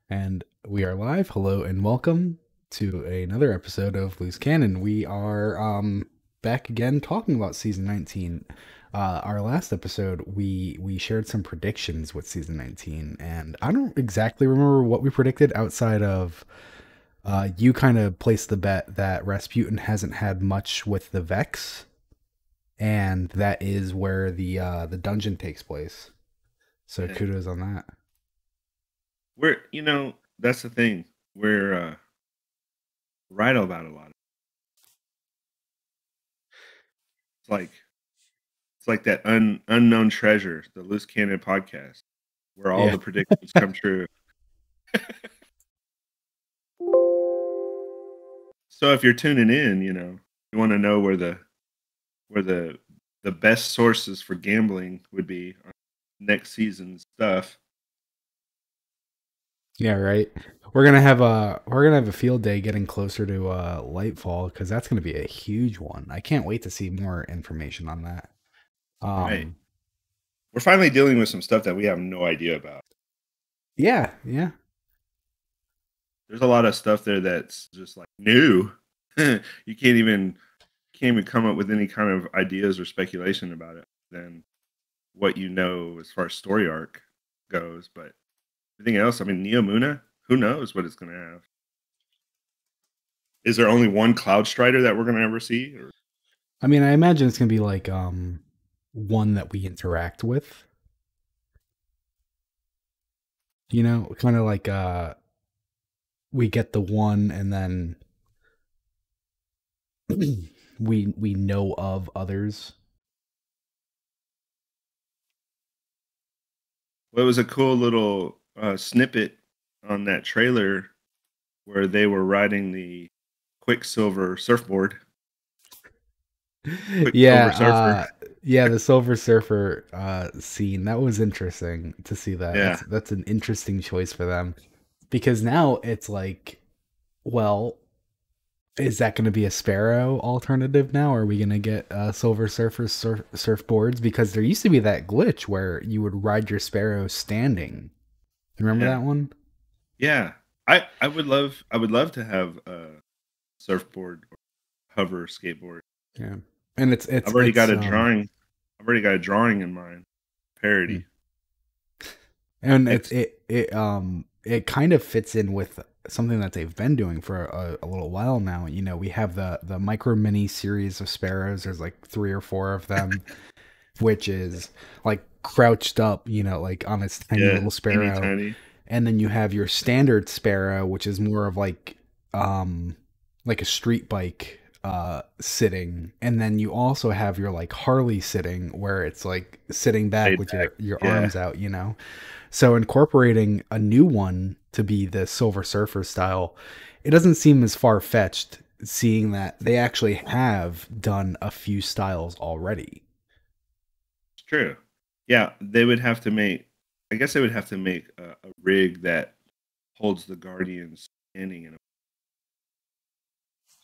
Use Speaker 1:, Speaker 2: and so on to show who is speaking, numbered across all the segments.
Speaker 1: And we are live. Hello and welcome to another episode of Loose Canon. We are back again talking about season 19. Our last episode, we shared some predictions with season 19, and I don't exactly remember what we predicted outside of you kind of placed the bet that Rasputin hasn't had much with the Vex, and that is where the dungeon takes place. So
Speaker 2: Yeah.
Speaker 1: kudos on that.
Speaker 2: That's the thing. We're right about a lot. It's like that unknown treasure, the Loose Cannon podcast, where all
Speaker 1: Yeah.
Speaker 2: the predictions come true. So if you're tuning in, you want to know where the best sources for gambling would be on next season's stuff.
Speaker 1: Yeah, right. We're gonna have a field day getting closer to Lightfall because that's gonna be a huge one. I can't wait to see more information on that.
Speaker 2: Right.
Speaker 1: Um,
Speaker 2: We're finally dealing with some stuff that we have no idea about.
Speaker 1: yeah, yeah,
Speaker 2: There's a lot of stuff there that's just like new. You can't even come up with any kind of ideas or speculation about it than what you know as far as story arc goes. But everything else, I mean, Neomuna, who knows what it's going to have? Is there only one Cloud Strider that we're going to ever see? Or
Speaker 1: I mean, I imagine it's gonna be like one that we interact with. You know, kind of like we get the one and then we know of others.
Speaker 2: well, it was a cool little snippet on that trailer where they were riding the Quicksilver surfboard,
Speaker 1: Yeah,
Speaker 2: Quicksilver Surfer.
Speaker 1: yeah, the Silver Surfer scene. That was interesting to see that.
Speaker 2: Yeah,
Speaker 1: That's an interesting choice for them. Because now it's like, well, is that going to be a Sparrow alternative now? Are we going to get Silver Surfer surfboards? Because there used to be that glitch where you would ride your Sparrow standing. Remember
Speaker 2: yeah,
Speaker 1: that one?
Speaker 2: yeah. I would love to have a surfboard or hover skateboard.
Speaker 1: Yeah. And it's
Speaker 2: I've
Speaker 1: it's
Speaker 2: already got
Speaker 1: it's
Speaker 2: a drawing. I've already got a drawing in mind. Parody.
Speaker 1: and
Speaker 2: It's
Speaker 1: it kind of fits in with something that they've been doing for a little while now. You know, we have the micro mini series of sparrows. There's like three or four of them, which is like crouched up, you know, like on its tiny
Speaker 2: yeah,
Speaker 1: little
Speaker 2: teeny
Speaker 1: sparrow.
Speaker 2: tiny.
Speaker 1: And then you have your standard sparrow, which is more of um like a street bike sitting. And then you also have your like Harley sitting where it's like sitting back
Speaker 2: Laid
Speaker 1: with
Speaker 2: back.
Speaker 1: your
Speaker 2: Yeah,
Speaker 1: arms out, you know. So incorporating a new one to be the Silver Surfer style, it doesn't seem as far fetched, seeing that they actually have done a few styles already.
Speaker 2: it's true. Yeah, they would have to make. I guess they would have to make a rig that holds the Guardians standing in.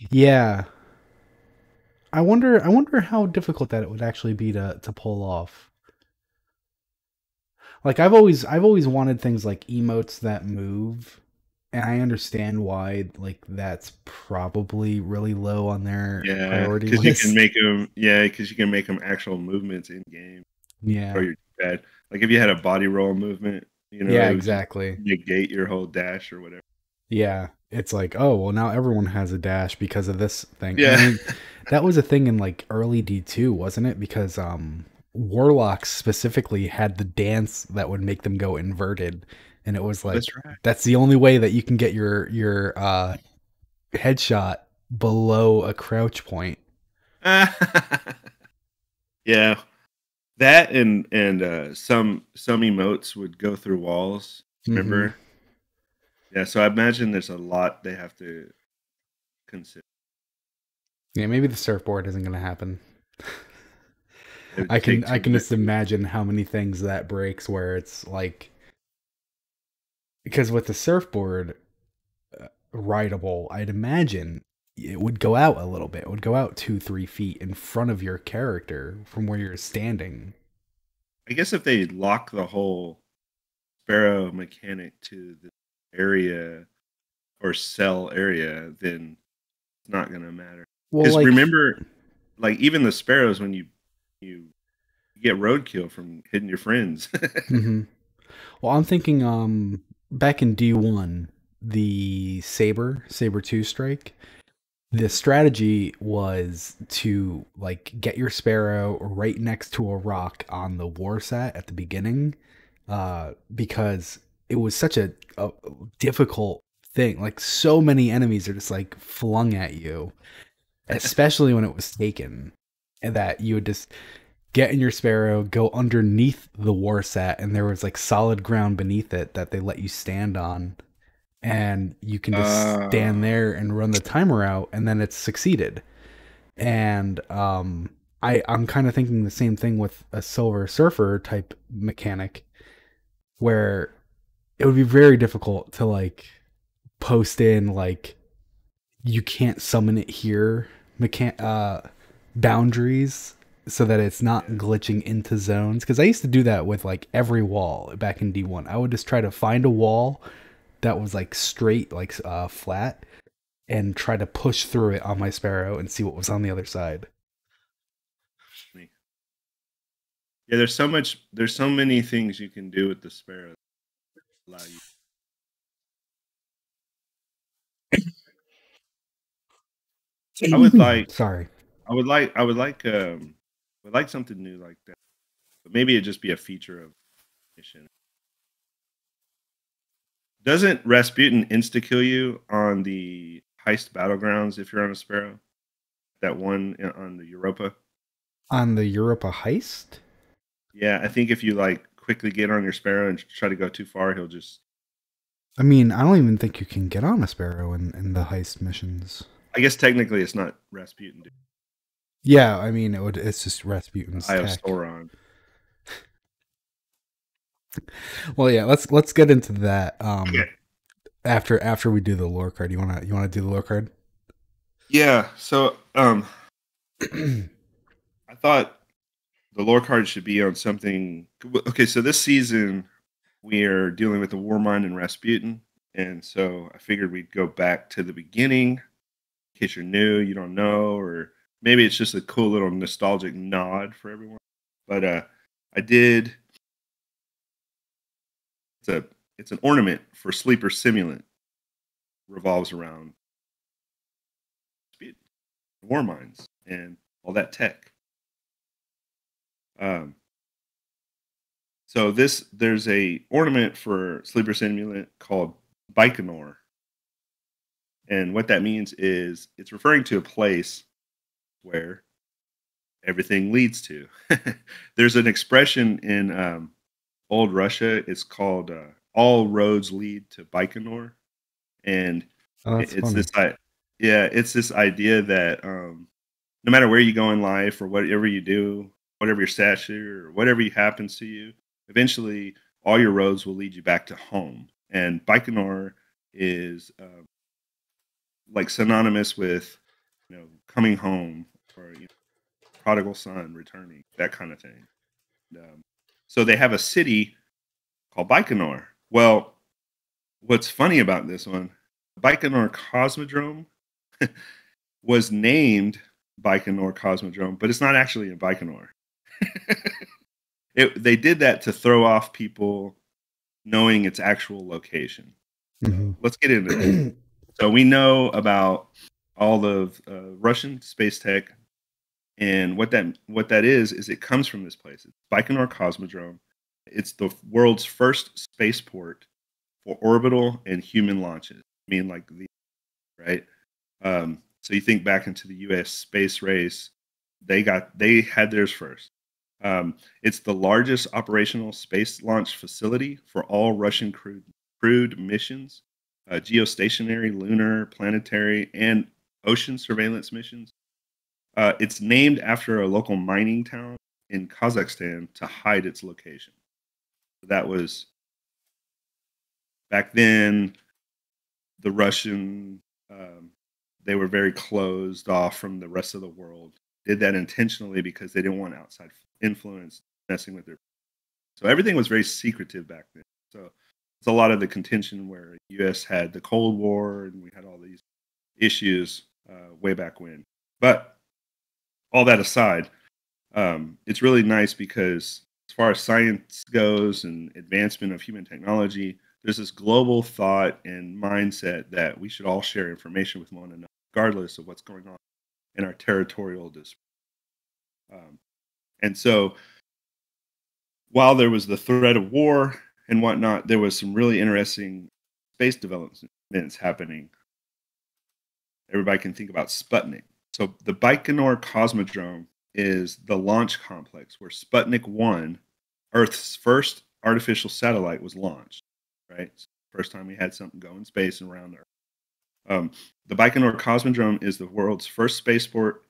Speaker 1: Yeah, I wonder how difficult that it would actually be to pull off. Like I've always wanted things like emotes that move, and I understand why like that's probably really low on their
Speaker 2: Yeah,
Speaker 1: priority
Speaker 2: because you can
Speaker 1: list.
Speaker 2: make them. Yeah, because you can make them actual movements in game. Or
Speaker 1: Yeah.
Speaker 2: your bad. Like if you had a body roll movement,
Speaker 1: Yeah,
Speaker 2: it would just
Speaker 1: exactly.
Speaker 2: negate your whole dash or whatever.
Speaker 1: Yeah, it's like, oh, well, now everyone has a dash because of this thing. And I
Speaker 2: Yeah,
Speaker 1: mean, that was a thing in like early D2, wasn't it? Because warlocks specifically had the dance that would make them go inverted, and it was
Speaker 2: that's
Speaker 1: like
Speaker 2: right.
Speaker 1: that's the only way that you can get your headshot below a crouch point.
Speaker 2: Yeah, that and some emotes would go through walls.
Speaker 1: Hmm.
Speaker 2: Remember? Yeah, so I imagine there's a lot they have to consider.
Speaker 1: Yeah, maybe the surfboard isn't going to happen.
Speaker 2: It would
Speaker 1: I can
Speaker 2: take
Speaker 1: I
Speaker 2: too
Speaker 1: can just
Speaker 2: much.
Speaker 1: imagine how many things that breaks where it's like because with the surfboard rideable, I'd imagine it would go out a little bit. It would go out 2, 3 feet in front of your character from where you're standing.
Speaker 2: I guess if they lock the whole Sparrow mechanic to the area or cell area, then it's not gonna matter.
Speaker 1: Well,
Speaker 2: Because
Speaker 1: like,
Speaker 2: remember, like even the sparrows, when you get roadkill from hitting your friends.
Speaker 1: mhm. Well, I'm thinking back in D1, the Saber 2 strike, the strategy was to like get your sparrow right next to a rock on the war sat at the beginning, because it was such a difficult thing. Like so many enemies are just like flung at you, especially when it was taken, and that you would just get in your sparrow, go underneath the war sat, and there was like solid ground beneath it that they let you stand on, and you can just stand
Speaker 2: uh,
Speaker 1: there and run the timer out, and then it's succeeded. And I'm kind of thinking the same thing with a Silver Surfer type mechanic, where it would be very difficult to like post in like you can't summon it here boundaries so that it's not
Speaker 2: yeah.
Speaker 1: glitching into zones, because I used to do that with like every wall back in D1. I would just try to find a wall that was like straight, like flat, and try to push through it on my sparrow and see what was on the other side.
Speaker 2: Yeah, there's so many things you can do with the sparrow that allow you. I would like
Speaker 1: Sorry.
Speaker 2: I would like something new like that. But maybe it'd just be a feature of mission. Doesn't Rasputin insta kill you on the heist battlegrounds if you're on a sparrow? That one on the Europa?
Speaker 1: On the Europa heist?
Speaker 2: Yeah, I think if you like quickly get on your sparrow and try to go too far, he'll just.
Speaker 1: I mean, I don't even think you can get on a sparrow in the heist missions.
Speaker 2: I guess technically it's not Rasputin, dude.
Speaker 1: Yeah, I mean, it's just Rasputin's
Speaker 2: Eye of
Speaker 1: tech.
Speaker 2: Sauron.
Speaker 1: Well, yeah, let's get into that
Speaker 2: Okay.
Speaker 1: after we do the lore card. You wanna do the lore card?
Speaker 2: Yeah. So I thought the lore card should be on something. Okay, so this season we are dealing with the Warmind and Rasputin, and so I figured we'd go back to the beginning in case you're new, you don't know, or maybe it's just a cool little nostalgic nod for everyone. But I did. It's a it's an ornament for Sleeper Simulant. Revolves around Rasputin, Warminds, and all that tech. Um, So there's a ornament for Sleeper Simulant called Baikonur, and what that means is it's referring to a place where everything leads to. There's an expression in old Russia. It's called "all roads lead to Baikonur," and
Speaker 1: Oh, that's
Speaker 2: it's this
Speaker 1: funny.
Speaker 2: yeah, it's this idea that no matter where you go in life or whatever you do, whatever your stature or whatever happens to you, eventually all your roads will lead you back to home. And Baikonur is like synonymous with coming home or prodigal son returning, that kind of thing. So they have a city called Baikonur. Well, what's funny about this one, Baikonur Cosmodrome was named Baikonur Cosmodrome, but it's not actually in Baikonur. They did that to throw off people knowing its actual location. So let's get into this.
Speaker 1: Hmm.
Speaker 2: So we know about all of Russian space tech, and what that is it comes from this place. It's Baikonur Cosmodrome. It's the world's first spaceport for orbital and human launches. I mean, like the right. So you think back into the U.S. space race, they had theirs first. It's the largest operational space launch facility for all Russian crewed missions, geostationary, lunar, planetary, and ocean surveillance missions. It's named after a local mining town in Kazakhstan to hide its location. That was back then. The Russian, they were very closed off from the rest of the world. Did that intentionally because they didn't want outside influence messing with their. So everything was very secretive back then. So it's a lot of the contention where the U.S. had the Cold War and we had all these issues way back when. But all that aside, it's really nice because as far as science goes and advancement of human technology, there's this global thought and mindset that we should all share information with one another, regardless of what's going on in our territorial dispute. And so, while there was the threat of war and whatnot, there was some really interesting space developments happening. Everybody can think about Sputnik. So, the Baikonur Cosmodrome is the launch complex where Sputnik 1, Earth's first artificial satellite, was launched, right? So first time we had something go in space and around Earth. The Baikonur Cosmodrome is the world's first spaceport,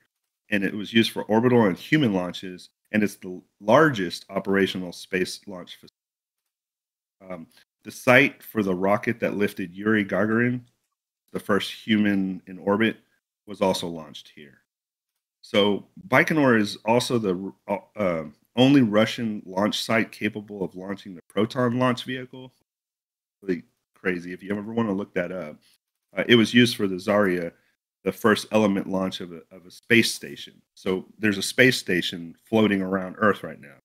Speaker 2: and it was used for orbital and human launches, and it's the largest operational space launch facility. The site for the rocket that lifted Yuri Gagarin, the first human in orbit, was also launched here. So Baikonur is also the only Russian launch site capable of launching the Proton launch vehicle. Really crazy. If you ever want to look that up, it was used for the Zarya, the first element launch of a space station. So there's a space station floating around Earth right now.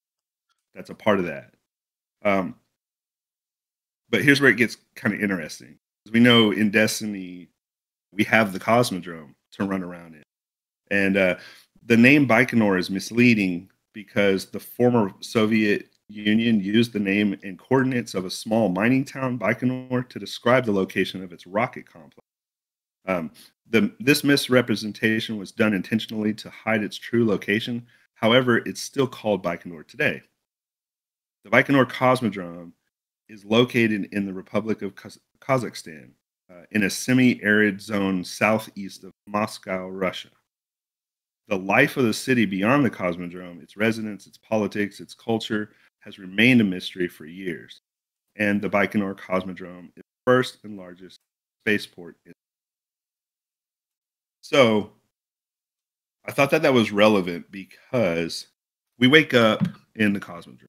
Speaker 2: That's a part of that. But here's where it gets kind of interesting. As we know, in Destiny, we have the Cosmodrome to run around in. And the name Baikonur is misleading because the former Soviet Union used the name and coordinates of a small mining town, Baikonur, to describe the location of its rocket complex. This misrepresentation was done intentionally to hide its true location. However, it's still called Baikonur today. The Baikonur Cosmodrome is located in the Republic of Kazakhstan, in a semi-arid zone southeast of Moscow, Russia. The life of the city beyond the Cosmodrome, its residents, its politics, its culture, has remained a mystery for years. And the Baikonur Cosmodrome is the first and largest spaceport. So I thought that was relevant because we wake up in the Cosmodrome.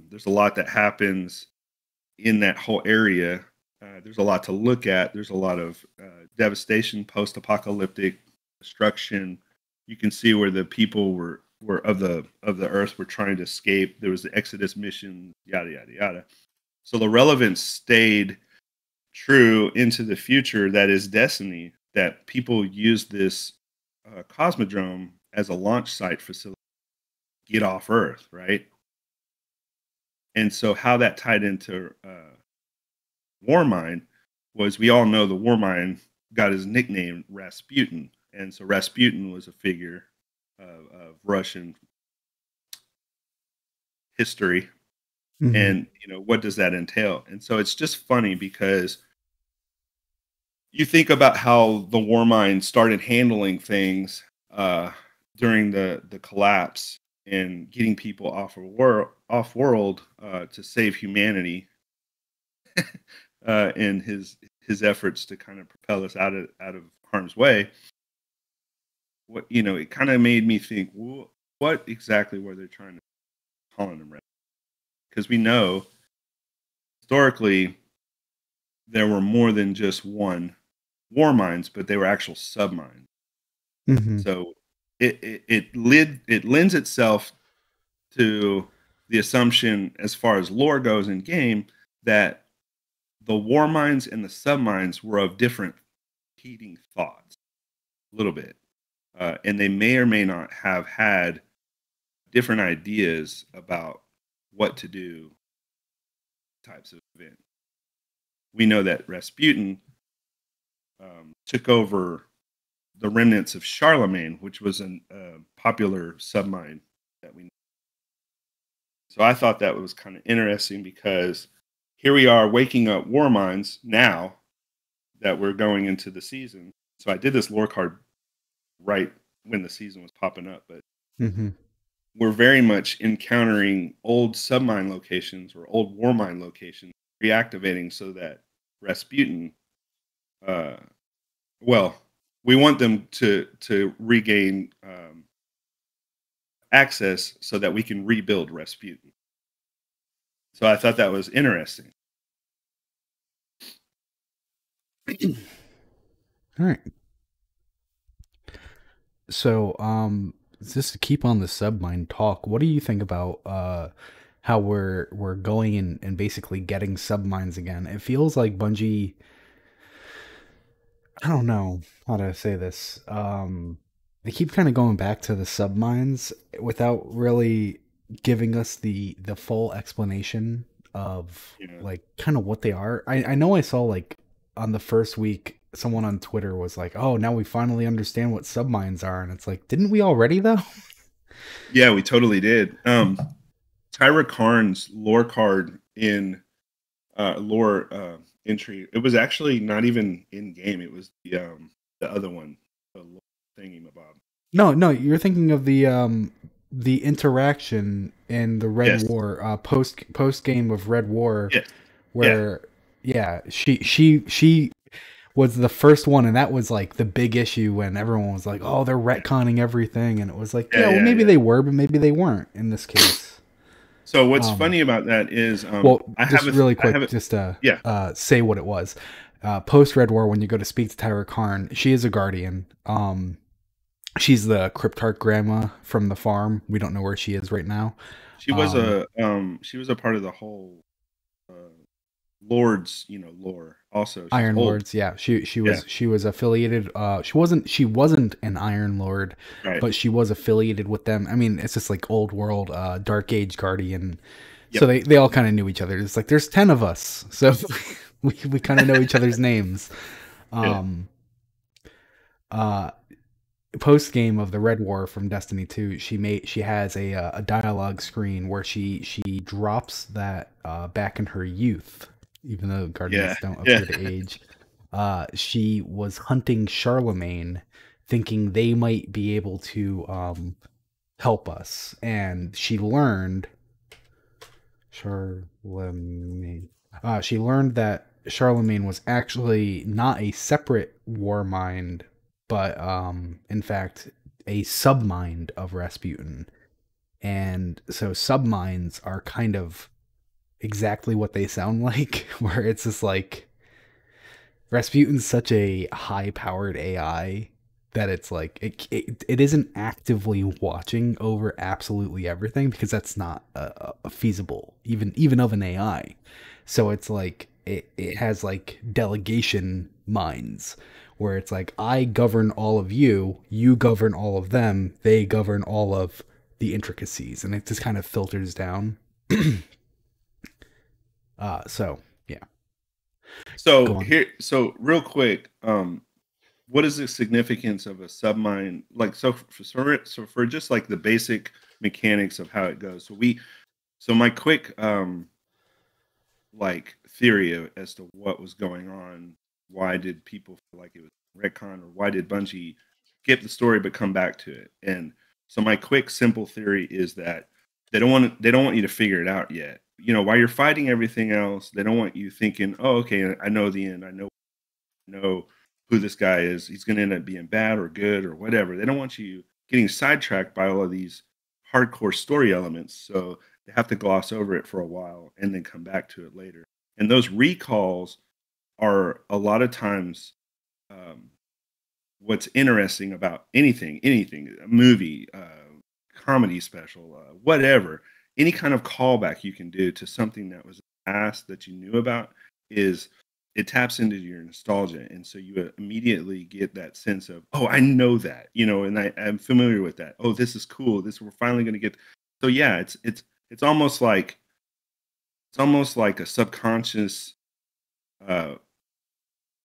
Speaker 2: There's a lot that happens in that whole area. There's a lot to look at. There's a lot of devastation, post-apocalyptic destruction. You can see where the people were of the Earth were trying to escape. There was the Exodus mission, yada yada yada. So the relevance stayed true into the future. That is Destiny. That people use this Cosmodrome as a launch site facility to get off Earth, right? And so how that tied into Warmind was, we all know the Warmind got his nickname Rasputin. And so Rasputin was a figure of Russian history. Mm-hmm. And, what does that entail? And so it's just funny because you think about how the Warmind started handling things during the collapse and getting people off world to save humanity, in his efforts to kind of propel us out of harm's way. It kind of made me think, well, what exactly were they trying to call them? Because we know historically there were more than just one war mines, but they were actual submines. Mm-hmm. So it lends itself to the assumption, as far as lore goes in game, that the war mines and the submines were of different heating thoughts, a little bit. And they may or may not have had different ideas about what to do, types of event. We know that Rasputin took over the remnants of Charlemagne, which was a popular submine that we know. So I thought that was kind of interesting because here we are waking up war mines now that we're going into the season. So I did this lore card right when the season was popping up, but we're very much encountering old submine locations or old war mine locations reactivating so that Rasputin, we want them to regain access so that we can rebuild Rasputin. So I thought that was interesting.
Speaker 1: All right. So, just to keep on the submine talk, what do you think about how we're going and basically getting submines again? It feels like Bungie, I don't know how to say this. They keep kind of going back to the submines without really giving us the full explanation of
Speaker 2: Yeah.
Speaker 1: like kind of what they are. I know I saw like on the first week someone on Twitter was like, "Oh, now we finally understand what submines are," and it's like, didn't we already though?
Speaker 2: Yeah, we totally did. Tyra Karn's lore card in lore entry. It was actually not even in game. It was the other one, the lore thingy mabob.
Speaker 1: No, no, you're thinking of the interaction in the Red
Speaker 2: Yes,
Speaker 1: War post game of Red War
Speaker 2: yes, yeah,
Speaker 1: where yeah, she was the first one, and that was like the big issue when everyone was like, "Oh, they're
Speaker 2: yeah,
Speaker 1: retconning everything," and it was like,
Speaker 2: yeah,
Speaker 1: yeah, well,
Speaker 2: yeah,
Speaker 1: maybe
Speaker 2: yeah.
Speaker 1: they were, but maybe they weren't in this case.
Speaker 2: So what's
Speaker 1: Um,
Speaker 2: funny about that is
Speaker 1: well,
Speaker 2: I
Speaker 1: just
Speaker 2: have
Speaker 1: really
Speaker 2: I have
Speaker 1: quick,
Speaker 2: it.
Speaker 1: just to
Speaker 2: Yeah,
Speaker 1: say what it was. Post Red War, when you go to speak to Tyra Karn, she is a guardian. She's the Cryptarch grandma from the farm. We don't know where she is right now. Um,
Speaker 2: she was a part of the whole uh, Lord's lore. Also, she's
Speaker 1: Iron
Speaker 2: old.
Speaker 1: Lords, yeah. She
Speaker 2: Yeah,
Speaker 1: was affiliated. She wasn't an Iron Lord,
Speaker 2: right.
Speaker 1: but she was affiliated with them. I mean, it's just like old world, Dark Age Guardian. So
Speaker 2: Yep.
Speaker 1: they all kind of knew each other. It's like there's 10 of us, so we kind of know each other's names.
Speaker 2: Yeah.
Speaker 1: Um, uh, Post game of the Red War from Destiny 2, she has a dialogue screen where she drops that back in her youth, even though
Speaker 2: Yeah.
Speaker 1: guardians don't
Speaker 2: Yeah.
Speaker 1: appear to age. She was hunting Charlemagne, thinking they might be able to help us, and she learned Charlemagne. She learned that Charlemagne was actually not a separate war mind, but in fact, a submind of Rasputin. And so subminds are kind of exactly what they sound like, where it's just like Rasputin's such a high powered AI that it's like it isn't actively watching over absolutely everything because that's not a feasible even of an AI. So it's like it has like delegation minds where it's like I govern all of you, you govern all of them, they govern all of the intricacies, and it just kind of filters down. So yeah, go on.
Speaker 2: So real quick, what is the significance of a submine? Like, so for just like the basic mechanics of how it goes. So my quick like theory as to what was going on. Why did people feel like it was retcon, or why did Bungie skip the story but come back to it? And so my quick simple theory is that they don't want you to figure it out yet. While you're fighting everything else, they don't want you thinking, "Oh, okay, I know the end. I know who this guy is. He's going to end up being bad or good or whatever." They don't want you getting sidetracked by all of these hardcore story elements. So they have to gloss over it for a while and then come back to it later. And those recalls are a lot of times um, what's interesting about anything, a movie, comedy special, whatever, any kind of callback you can do to something that was past that you knew about is it taps into your nostalgia, and so you immediately get that sense of, oh, I know that, and I'm familiar with that. Oh, this is cool. This we're finally going to get. So yeah, it's almost like a subconscious uh,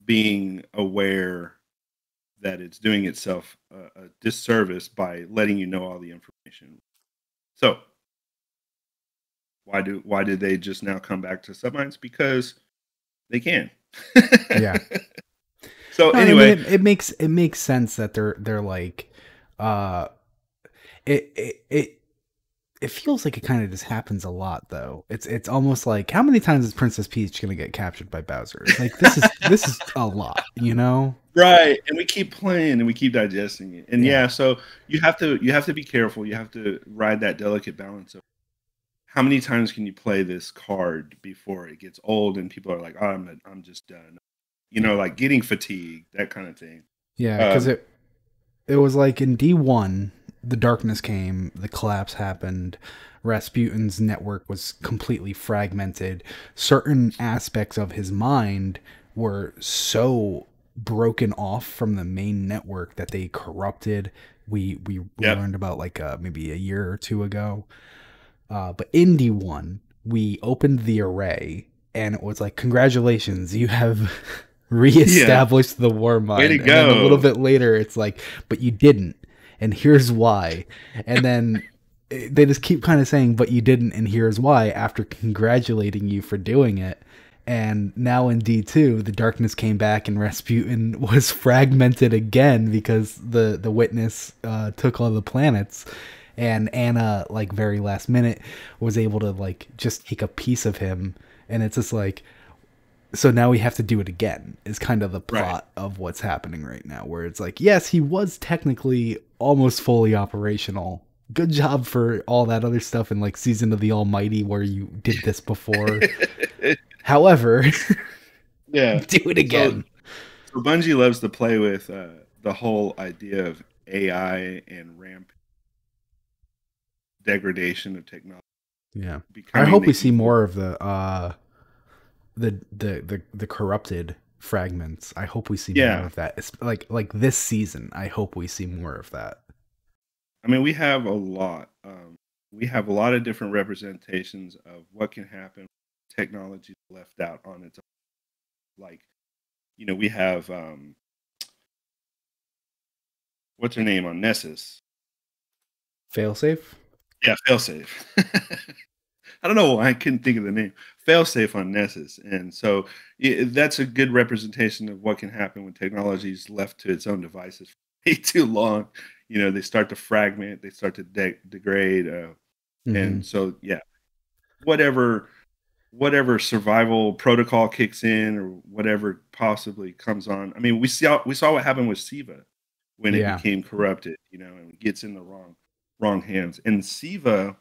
Speaker 2: being aware that it's doing itself a disservice by letting you know all the information. So why did they just now come back to submines? Because they can.
Speaker 1: Yeah.
Speaker 2: So
Speaker 1: No, I mean
Speaker 2: anyway,
Speaker 1: it makes sense that they're like uh it it feels like it kind of just happens a lot though. It's almost like how many times is Princess Peach gonna get captured by Bowser? Like this is a lot, you know?
Speaker 2: right, and we keep playing and we keep digesting it, and
Speaker 1: Yeah.
Speaker 2: yeah, so you have to be careful. You have to ride that delicate balance of how many times can you play this card before it gets old and people are like, oh, I'm just done. Like getting fatigued, that kind of thing.
Speaker 1: Yeah, because
Speaker 2: Um,
Speaker 1: it was like in D1, the darkness came, the collapse happened, Rasputin's network was completely fragmented. Certain aspects of his mind were so broken off from the main network that they corrupted. We
Speaker 2: yep.
Speaker 1: learned about like maybe a year or two ago. But in D1, we opened the array and it was like, congratulations, you have
Speaker 2: Yeah.
Speaker 1: reestablished the war
Speaker 2: Way to
Speaker 1: mind. And then a little
Speaker 2: go.
Speaker 1: bit later, it's like, but you didn't. And here's why. And then they just keep kind of saying, but you didn't, and here's why, after congratulating you for doing it. And now in D2, the darkness came back and Rasputin was fragmented again because the witness took all the planets. And Anna, like very last minute, was able to like just take a piece of him. And it's just like, so now we have to do it again, is kind of the
Speaker 2: Right.
Speaker 1: plot of what's happening right now, where it's like, yes, he was technically almost fully operational. Good job for all that other stuff in like Season of the Almighty where you did this before. However,
Speaker 2: Yeah.
Speaker 1: do it
Speaker 2: So
Speaker 1: again.
Speaker 2: so Bungie loves to play with the whole idea of AI and ramp degradation of technology
Speaker 1: Yeah. I
Speaker 2: becoming
Speaker 1: hope we
Speaker 2: the
Speaker 1: see
Speaker 2: evil.
Speaker 1: more of the corrupted fragments. I hope we see more
Speaker 2: Yeah.
Speaker 1: of that. It's like this season. I hope we see more of that.
Speaker 2: I mean, we have a lot. We have a lot of different representations of what can happen. Technology left out on its own. Like, we have what's her name on Nessus?
Speaker 1: Failsafe.
Speaker 2: Yeah, failsafe. I don't know why I couldn't think of the name. Failsafe on Nessus, and so that's a good representation of what can happen when technology is left to its own devices for way too long. They start to fragment, they start to degrade,
Speaker 1: Mm-hmm.
Speaker 2: and so yeah, whatever whatever survival protocol kicks in or whatever possibly comes on. I mean, we saw what happened with Siva when it
Speaker 1: Yeah.
Speaker 2: became corrupted, and it gets in the wrong hands. And Siva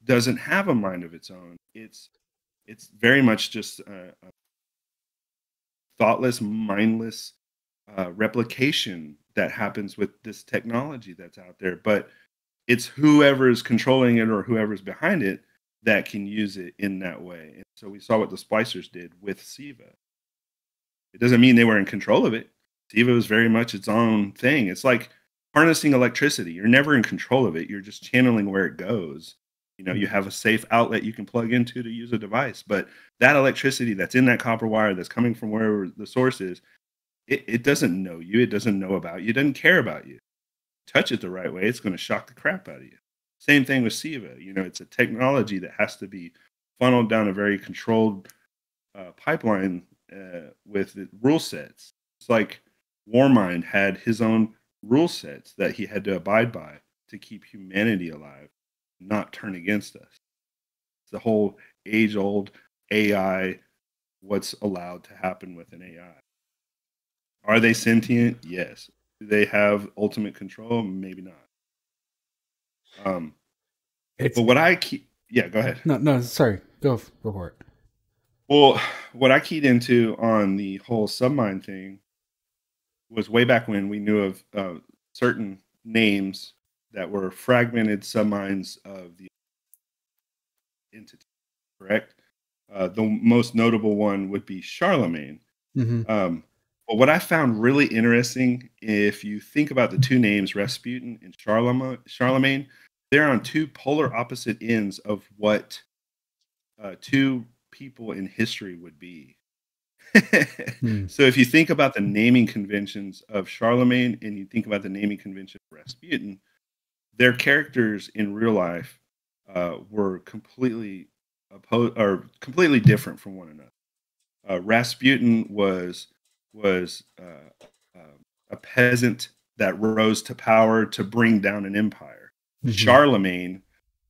Speaker 2: doesn't have a mind of its own. It's very much just a thoughtless, mindless replication that happens with this technology that's out there. But it's whoever's controlling it or whoever's behind it that can use it in that way. And so we saw what the splicers did with Siva. It doesn't mean they were in control of it. Siva was very much its own thing. It's like harnessing electricity. You're never in control of it. You're just channeling where it goes. You have a safe outlet you can plug into to use a device, but that electricity that's in that copper wire that's coming from wherever the source is, it doesn't know you. It doesn't know about you. It doesn't care about you. Touch it the right way, it's going to shock the crap out of you. Same thing with Siva. It's a technology that has to be funneled down a very controlled pipeline with the rule sets. It's like Warmind had his own rule sets that he had to abide by to keep humanity alive, not turn against us. It's the whole age old AI, what's allowed to happen with an AI. Are they sentient? Yes. Do they have ultimate control? Maybe not. Um,
Speaker 1: It's
Speaker 2: but what I keep, yeah, go ahead.
Speaker 1: no. Sorry. Go for it.
Speaker 2: Well, what I keyed into on the whole submine thing was way back when we knew of certain names that were fragmented submines of the entity, correct? The most notable one would be Charlemagne.
Speaker 1: Mm-hmm.
Speaker 2: But what I found really interesting, if you think about the two names, Rasputin and Charlemagne, they're on two polar opposite ends of what two people in history would be.
Speaker 1: Hmm.
Speaker 2: So if you think about the naming conventions of Charlemagne and you think about the naming convention of Rasputin, their characters in real life were completely opposed or completely different from one another. Rasputin was a peasant that rose to power to bring down an empire.
Speaker 1: Mm-hmm.
Speaker 2: Charlemagne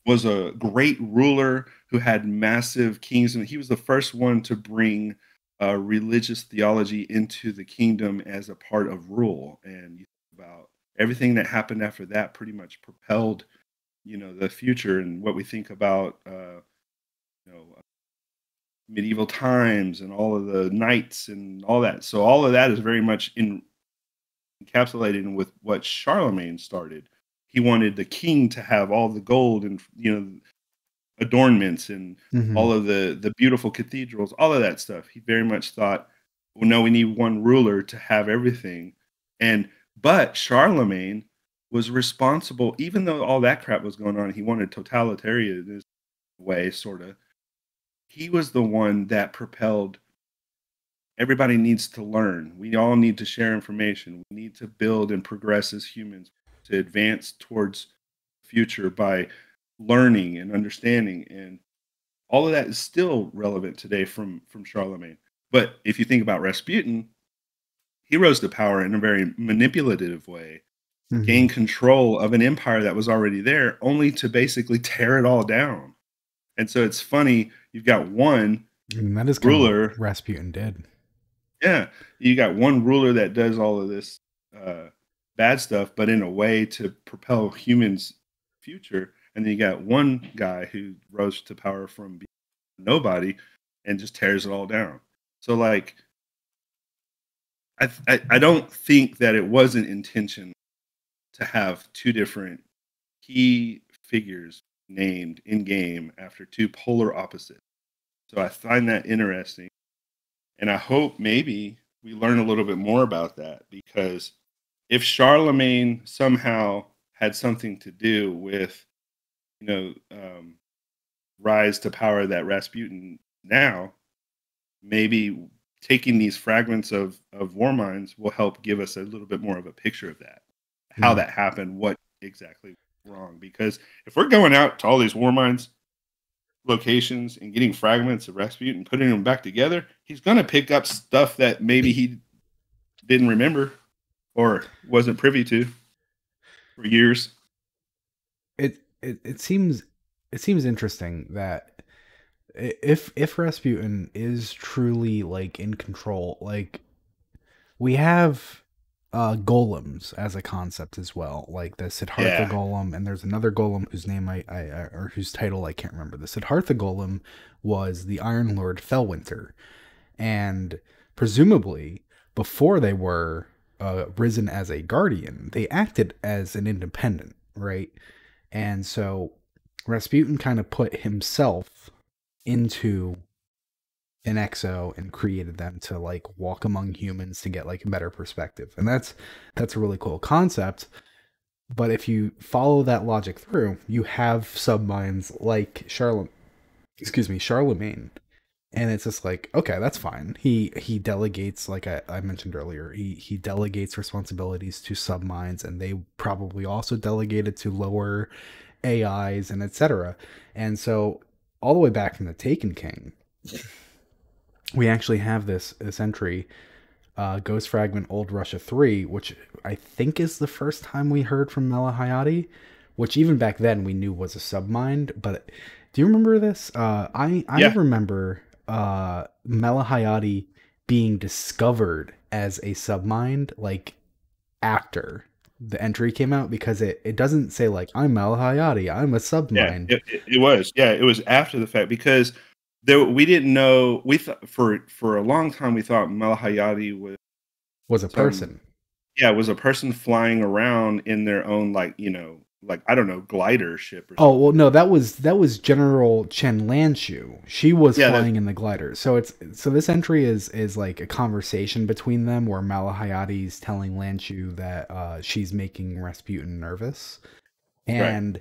Speaker 2: was a great ruler who had massive kings, and he was the first one to bring religious theology into the kingdom as a part of rule. And you think about everything that happened after that, pretty much propelled, the future and what we think about. you know, medieval times and all of the knights and all that. So all of that is very much encapsulated with what Charlemagne started. He wanted the king to have all the gold and adornments and
Speaker 1: Mm-hmm.
Speaker 2: all of the beautiful cathedrals, all of that stuff. He very much thought, well, no, we need one ruler to have everything. And but Charlemagne was responsible, even though all that crap was going on. He wanted totalitarian way, sort of. He was the one that propelled everybody needs to learn. We all need to share information. We need to build and progress as humans to advance towards the future by learning and understanding. And all of that is still relevant today from Charlemagne. But if you think about Rasputin, he rose to power in a very manipulative way,
Speaker 1: Mm-hmm.
Speaker 2: gain control of an empire that was already there, only to basically tear it all down. And so it's funny, you've got one
Speaker 1: And that is kind of what
Speaker 2: ruler.
Speaker 1: Rasputin did.
Speaker 2: Yeah, you got one ruler that does all of this uh, bad stuff, but in a way to propel humans' future. And then you got one guy who rose to power from being nobody and just tears it all down. So, like, I don't think that it wasn't intention to have two different key figures named in game after two polar opposites. So I find that interesting. And I hope maybe we learn a little bit more about that, because if Charlemagne somehow had something to do with, you know, rise to power that Rasputin now, maybe taking these fragments of War Minds will help give us a little bit more of a picture of that, how
Speaker 1: Mm.
Speaker 2: that happened, what exactly went wrong. Because if we're going out to all these War Minds locations and getting fragments of Rasputin and putting them back together, he's going to pick up stuff that maybe he didn't remember or wasn't privy to for years.
Speaker 1: It seems interesting that if Rasputin is truly like in control, like we have golems as a concept as well, like the Siddhartha
Speaker 2: Yeah,
Speaker 1: golem, and there's another golem whose name or whose title I can't remember. The Siddhartha golem was the Iron Lord Fellwinter, and presumably before they were risen as a guardian, they acted as an independent, right? And so Rasputin kind of put himself into an exo and created them to like walk among humans to get like a better perspective. And that's a really cool concept. But if you follow that logic through, you have subminds like Charlemagne. And it's just like, okay, that's fine. He delegates, like I mentioned earlier, he delegates responsibilities to subminds, and they probably also delegated to lower AIs and etc. And so all the way back from the Taken King, we actually have this entry, Ghost Fragment Old Russia 3, which I think is the first time we heard from Malahayati, which even back then we knew was a submind. But do you remember this? I
Speaker 2: yeah,
Speaker 1: remember Malahayati being discovered as a submind like after the entry came out, because it doesn't say like I'm Malahayati, I'm a
Speaker 2: yeah.
Speaker 1: submind.
Speaker 2: It was. Yeah, it was after the fact, because there we didn't know. We thought for a long time we thought Malahayati was
Speaker 1: Was a
Speaker 2: some
Speaker 1: person.
Speaker 2: yeah, was a person flying around in their own, like, like, I don't know, glider ship or
Speaker 1: Oh well,
Speaker 2: something.
Speaker 1: no, that was General Chen Lanshu. She was
Speaker 2: Yeah, that
Speaker 1: flying in the glider. So this entry is like a conversation between them where Malahayati's telling Lanshu that she's making Rasputin nervous,
Speaker 2: right.
Speaker 1: and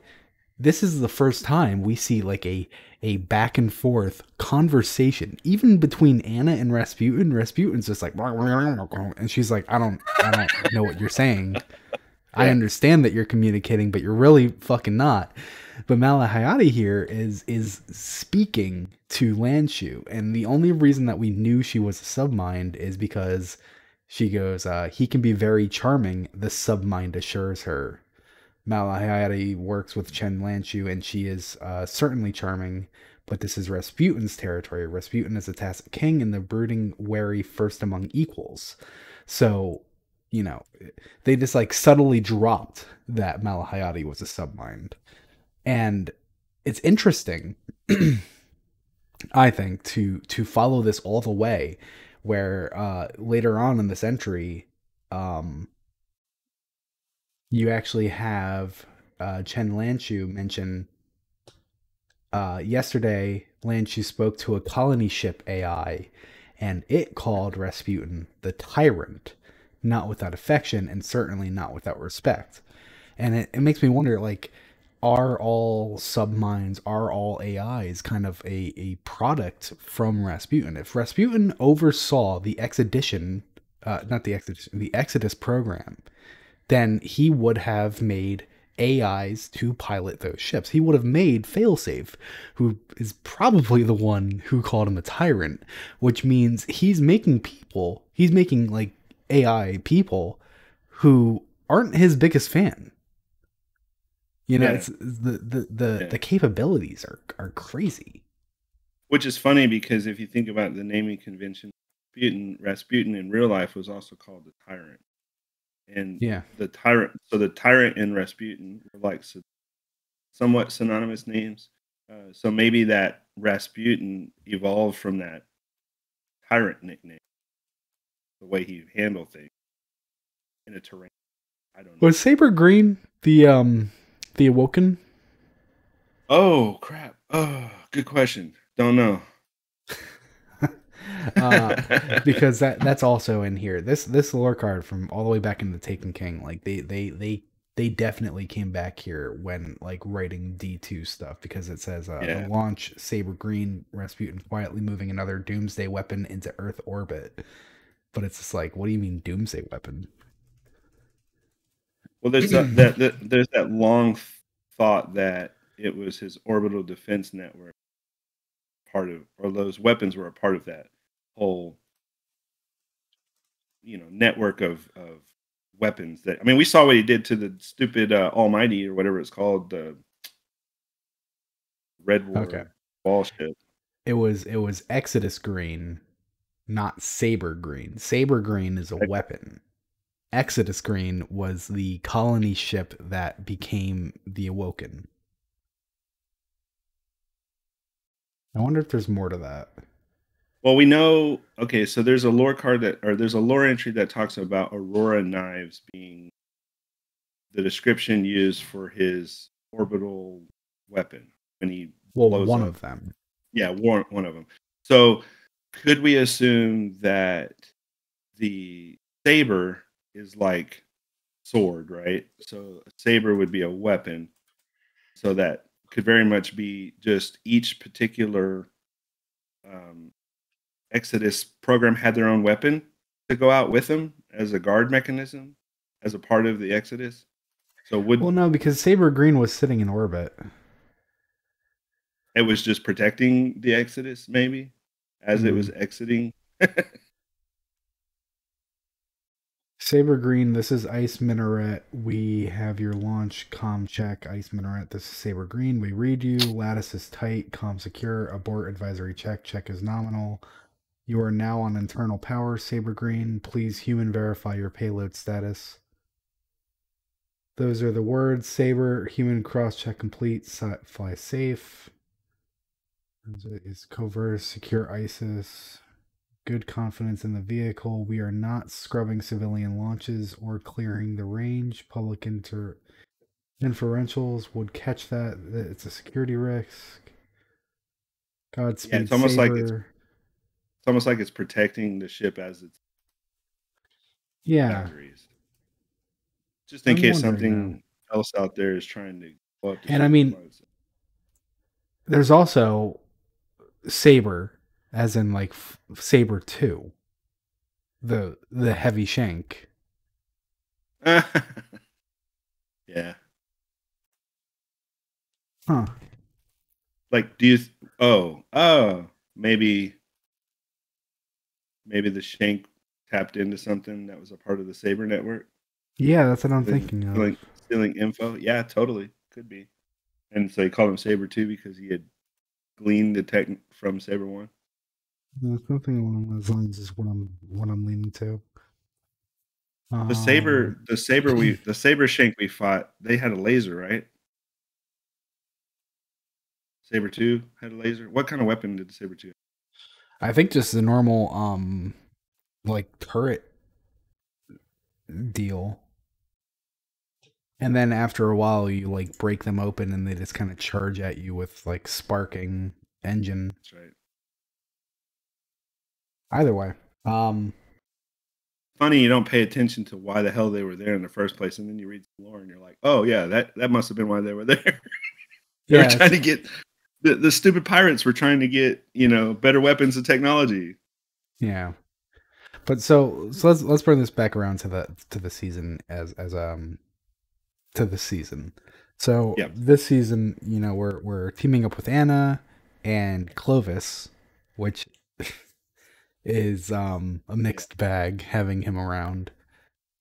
Speaker 1: this is the first time we see like a back and forth conversation, even between Anna and Rasputin. Rasputin's just like, and she's like, I don't know what you're saying. I
Speaker 2: Yeah,
Speaker 1: understand that you're communicating, but you're really fucking not. But Malahayati here is speaking to Lanshu, and the only reason that we knew she was a submind is because she goes, he can be very charming, the submind assures her. Malahayati works with Chen Lanshu, and she is certainly charming, but this is Rasputin's territory. Rasputin is a tacit king, and the brooding wary first among equals. So, you know, they just like subtly dropped that Malahayati was a submind. And it's interesting I think, to follow this all the way, where later on in this entry, um, you actually have Chen Lanchu mention yesterday. Lanchu spoke to a colony ship AI, and it called Rasputin the tyrant, not without affection and certainly not without respect. And it makes me wonder, like, are all subminds, are all AIs kind of a product from Rasputin? If Rasputin oversaw the Exedition, not the Exedition, the Exodus program, then he would have made AIs to pilot those ships. He would have made Failsafe, who is probably the one who called him a tyrant, which means he's making like AI people who aren't his biggest fan. You know,
Speaker 2: Yeah,
Speaker 1: it's the
Speaker 2: yeah.
Speaker 1: capabilities are crazy.
Speaker 2: Which is funny because if you think about the naming convention, Rasputin in real life was also called the Tyrant, and
Speaker 1: Yeah.
Speaker 2: the Tyrant. So the Tyrant and Rasputin were like somewhat synonymous names. So maybe that Rasputin evolved from that Tyrant nickname, the way he handled things in a terrain. I don't know.
Speaker 1: Was Saber Green the Awoken?
Speaker 2: Oh crap! Oh, good question. Don't know.
Speaker 1: uh because that's also in here. This lore card from all the way back in the Taken King, like they definitely came back here when like writing D2 stuff, because it says the
Speaker 2: Yeah.
Speaker 1: launch Saber Green Rasputin quietly moving another doomsday weapon into Earth orbit. But it's just like, what do you mean doomsday weapon?
Speaker 2: Well, there's that long thought that it was his orbital defense network part of, or those weapons were a part of that whole, network of weapons. That, I mean, we saw what he did to the stupid Almighty or whatever it's called, the Red
Speaker 1: Okay.
Speaker 2: War wall ship.
Speaker 1: It was Exodus Green, not Saber Green. Saber Green is a weapon. Exodus Green was the colony ship that became the Awoken. I wonder if there's more to that.
Speaker 2: Well, we know. Okay, so there's a lore card or there's a lore entry that talks about Aurora knives being the description used for his orbital weapon when he
Speaker 1: Well,
Speaker 2: blows
Speaker 1: one
Speaker 2: up.
Speaker 1: of them.
Speaker 2: Yeah, one of them. So, could we assume that the saber is like sword, right? So, a saber would be a weapon. So that could very much be just each particular um, Exodus program had their own weapon to go out with them as a guard mechanism, as a part of the Exodus. So would
Speaker 1: Well, no, because Saber Green was sitting in orbit.
Speaker 2: it was just protecting the Exodus, maybe, as it was
Speaker 1: Mm.
Speaker 2: exiting.
Speaker 1: Saber Green, this is Ice Minaret. We have your launch com check. Ice Minaret, this is Saber Green. We read you. Lattice is tight. Com secure. Abort advisory check. Check is nominal. You are now on internal power. Saber Green, please human verify your payload status. Those are the words. Saber, human cross check complete. Fly safe. Is covert, secure ISIS. Good confidence in the vehicle. We are not scrubbing civilian launches or clearing the range. Public inferentials would catch that. It's a security risk.
Speaker 2: Yeah,
Speaker 1: Godspeed, Saber.
Speaker 2: it's almost like it's protecting the ship as its
Speaker 1: Yeah,
Speaker 2: boundaries, just in
Speaker 1: I'm
Speaker 2: case
Speaker 1: wondering though.
Speaker 2: something else out there is trying to blow up the
Speaker 1: And I
Speaker 2: ship.
Speaker 1: mean, there's also Saber, as in like Saber 2, the heavy shank.
Speaker 2: Yeah,
Speaker 1: Huh.
Speaker 2: like do you? Oh, maybe the Shank tapped into something that was a part of the Saber network,
Speaker 1: Yeah, that's what I'm
Speaker 2: stealing
Speaker 1: thinking of.
Speaker 2: stealing, stealing info. Yeah, totally could be. And so they called him Saber 2 because he had gleaned the tech from Saber 1.
Speaker 1: Yeah, something along those lines is what I'm leaning to.
Speaker 2: The
Speaker 1: Um,
Speaker 2: saber, the saber shank we fought, they had a laser, right? Saber two had a laser. What kind of weapon did the Saber two?
Speaker 1: I think just the normal like turret deal. And then after a while you like break them open and they just kind of charge at you with like sparking engine.
Speaker 2: That's right.
Speaker 1: Either way. Um
Speaker 2: Funny you don't pay attention to why the hell they were there in the first place, and then you read some lore and you're like, oh yeah, that must have been why they were there. They were
Speaker 1: yeah,
Speaker 2: trying to get the stupid pirates were trying to get better weapons and technology.
Speaker 1: yeah. But so let's bring this back around to the season as to the season. So
Speaker 2: Yeah,
Speaker 1: this season, we're teaming up with Anna and Clovis, which is a
Speaker 2: yeah,
Speaker 1: mixed bag having him around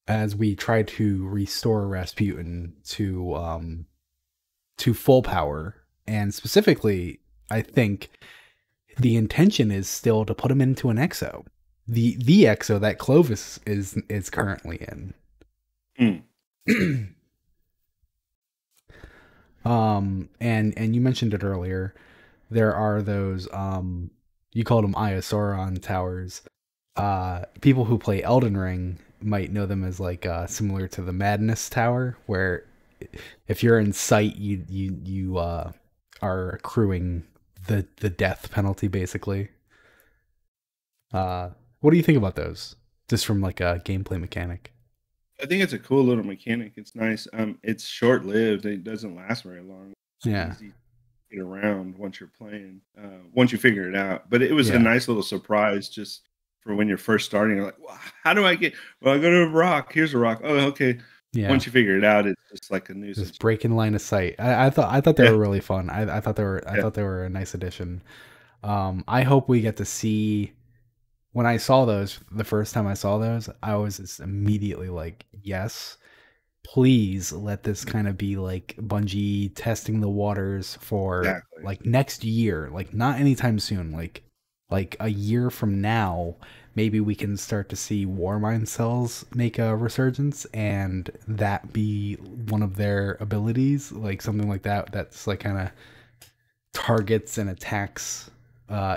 Speaker 1: as we try to restore Rasputin to full power. And specifically, I think the intention is still to put him into an exo. The exo that Clovis is currently
Speaker 2: mm,
Speaker 1: in. And you mentioned it earlier. There are those you called them Iosauron towers. People who play Elden Ring might know them as like similar to the Madness Tower, where if you're in sight, you are accruing the death penalty basically. What do you think about those? Just from like a gameplay mechanic.
Speaker 2: I think it's a cool little mechanic. It's nice. It's short lived. It doesn't last very long. It's
Speaker 1: Yeah,
Speaker 2: easy to get around once you're playing. Once you figure it out. But it was a
Speaker 1: yeah.
Speaker 2: nice little surprise just for when you're first starting. You're like, well, how do I get? Well, I go to a rock. Here's a rock. Oh, okay.
Speaker 1: Yeah,
Speaker 2: Once you figure it out, it's just like a nuisance.
Speaker 1: just breaking line of sight. I thought they
Speaker 2: Yeah,
Speaker 1: were really fun. I thought
Speaker 2: yeah,
Speaker 1: they were a nice addition. I hope we get to see. When I saw those the first time I saw those, I was just immediately like, yes, please let this kind of be like Bungie testing the waters for
Speaker 2: exactly.
Speaker 1: like next year, like not anytime soon, like a year from now, maybe we can start to see Warmind cells make a resurgence and that be one of their abilities, like something like that that's like kind of targets and attacks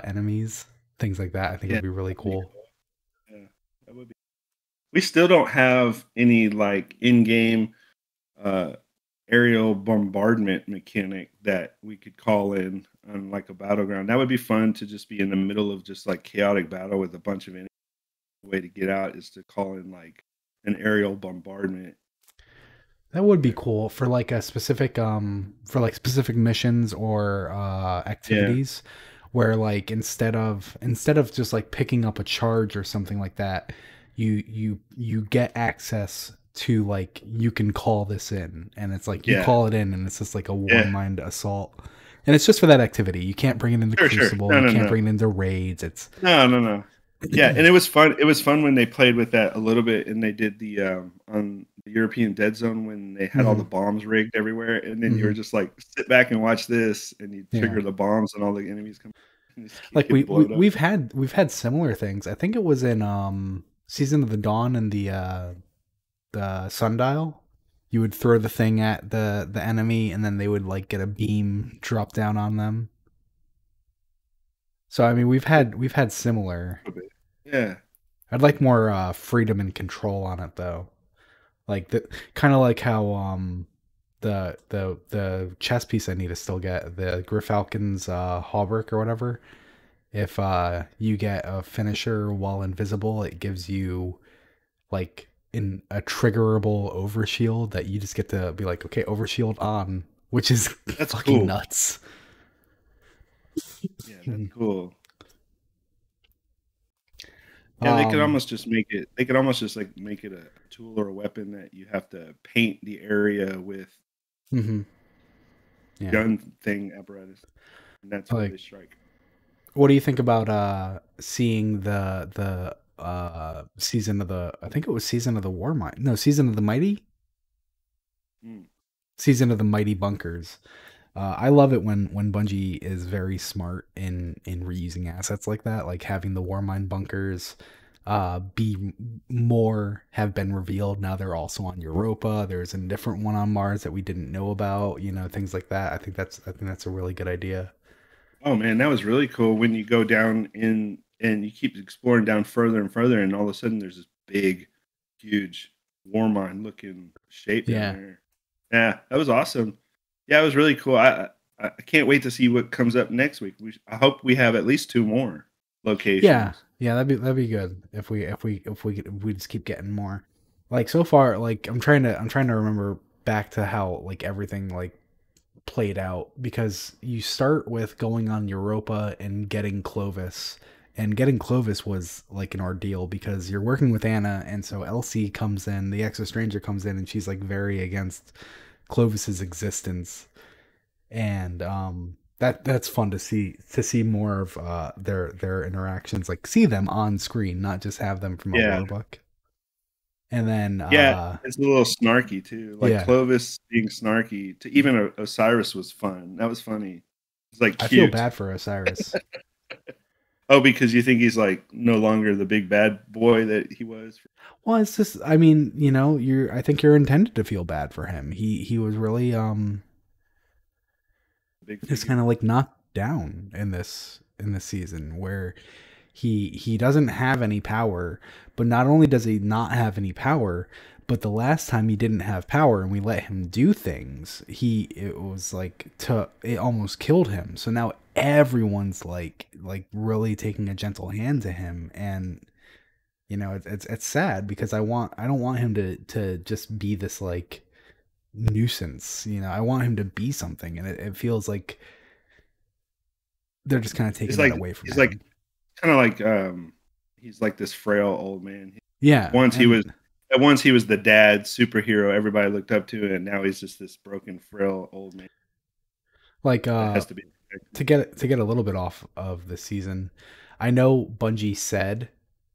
Speaker 1: enemies, things like that. I think it
Speaker 2: Yeah,
Speaker 1: would be really
Speaker 2: that would be
Speaker 1: cool.
Speaker 2: cool. Yeah, that would be. We still don't have any like in-game uh, aerial bombardment mechanic that we could call in on like a battleground. That would be fun to just be in the middle of just like chaotic battle with a bunch of enemies. The way to get out is to call in like an aerial bombardment.
Speaker 1: That would be
Speaker 2: There.
Speaker 1: cool for like a specific for like specific missions or
Speaker 2: Yeah,
Speaker 1: activities where like instead of just like picking up a charge or something like that, you get access to like you can call this in and it's like you
Speaker 2: yeah,
Speaker 1: call it in and it's just like a
Speaker 2: yeah.
Speaker 1: Warmind assault. And it's just for that activity. You can't bring it into
Speaker 2: Sure, sure.
Speaker 1: Crucible,
Speaker 2: No,
Speaker 1: you
Speaker 2: no,
Speaker 1: can't
Speaker 2: no,
Speaker 1: bring it into raids. It's
Speaker 2: no, no, no. Yeah, and it was fun. It was fun when they played with that a little bit, and they did the on the European Dead Zone when they had all the
Speaker 1: Mhm,
Speaker 2: bombs rigged everywhere, and then you were
Speaker 1: mhm.
Speaker 2: just like, sit back and watch this, and you
Speaker 1: Yeah.
Speaker 2: trigger the bombs, and all the enemies come, and just keep
Speaker 1: Like
Speaker 2: getting blown up.
Speaker 1: we've had similar things. I think it was in Season of the Dawn and the Sundial. You would throw the thing at the enemy and then they would like get a beam drop down on them. So I mean
Speaker 2: It,
Speaker 1: we've had similar.
Speaker 2: a bit. Yeah,
Speaker 1: I'd like more freedom and control on it though. Like the kind of like how the chess piece I need to still get, the Griffalcon's hauberk or whatever. If you get a finisher while invisible, it gives you like in a triggerable overshield that you just get to be like, okay, overshield on, which is
Speaker 2: that's
Speaker 1: fucking
Speaker 2: cool.
Speaker 1: nuts.
Speaker 2: Yeah, that's cool. Yeah, they could
Speaker 1: Um,
Speaker 2: almost just make it. They could almost just like make it a tool or a weapon that you have to paint the area with
Speaker 1: mhm, yeah.
Speaker 2: gun thing apparatus, and that's where
Speaker 1: Like,
Speaker 2: they strike.
Speaker 1: what do you think about seeing the season of the? I think it was season of the Warmind. No, season of the Mighty.
Speaker 2: Mm.
Speaker 1: Season of the Mighty Bunkers. I love it when Bungie is very smart in reusing assets like that, like having the Warmind bunkers be more have been revealed. Now they're also on Europa. There's a different one on Mars that we didn't know about. You know, things like that. I think that's a really good idea.
Speaker 2: Oh man, that was really cool when you go down in and you keep exploring down further and further, and all of a sudden there's this big, huge Warmind looking shape down
Speaker 1: Yeah.
Speaker 2: there. Yeah, that was awesome. Yeah, it was really cool. I can't wait to see what comes up next week. I hope we have at least two more
Speaker 1: Yeah.
Speaker 2: locations.
Speaker 1: Yeah, that'd be good if we just keep getting more. Like so far, like I'm trying to remember back to how like everything like played out, because you start with going on Europa and getting Clovis. And getting Clovis was like an ordeal because you're working with Anna, and so Elsie comes in, the extra stranger comes in, and she's like very against Clovis's existence. And that's fun to see more of their interactions, like see them on screen, not just have them from a
Speaker 2: Yeah,
Speaker 1: lore book. And then
Speaker 2: yeah, it's a little snarky too. Like
Speaker 1: yeah,
Speaker 2: Clovis being snarky to even Osiris was fun. That was funny. It's like
Speaker 1: I feel
Speaker 2: cute.
Speaker 1: bad for Osiris.
Speaker 2: Oh, because you think he's like no longer the big bad boy that he was.
Speaker 1: Well, it's just, I mean, I think you're intended to feel bad for him. He was really
Speaker 2: Big
Speaker 1: just kind
Speaker 2: figure.
Speaker 1: of like knocked down in this season, where he doesn't have any power. But not only does he not have any power, but the last time he didn't have power and we let him do things, it was like it almost killed him. So now everyone's like really taking a gentle hand to him. And it's sad, because I don't want him to just be this like nuisance. I want him to be something, and it feels like they're just kind of
Speaker 2: He's
Speaker 1: taking that
Speaker 2: like
Speaker 1: away from
Speaker 2: he's like
Speaker 1: him.
Speaker 2: kind of like he's like this frail old man.
Speaker 1: Yeah,
Speaker 2: Once he was
Speaker 1: and
Speaker 2: at once he was the dad superhero everybody looked up to, and now he's just this broken frail old man
Speaker 1: like
Speaker 2: that has to be protected.
Speaker 1: to get a little bit off of the season, I know Bungie said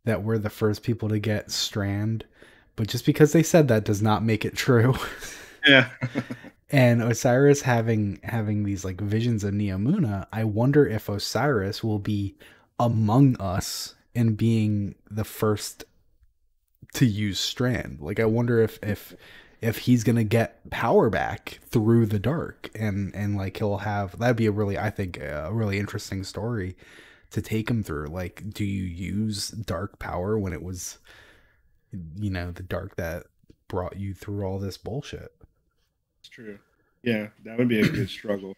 Speaker 1: that we're the first people to get Strand, but just because they said that does not make it true.
Speaker 2: Yeah.
Speaker 1: And Osiris having these like visions of Neomuna, I wonder if Osiris will be among us in being the first to use Strand. Like I wonder if he's gonna get power back through the dark, and like he'll have, that'd be a really, I think, a really interesting story to take him through. Like, do you use dark power when it was the dark that brought you through all this bullshit?
Speaker 2: It's true. Yeah, that would be a good struggle.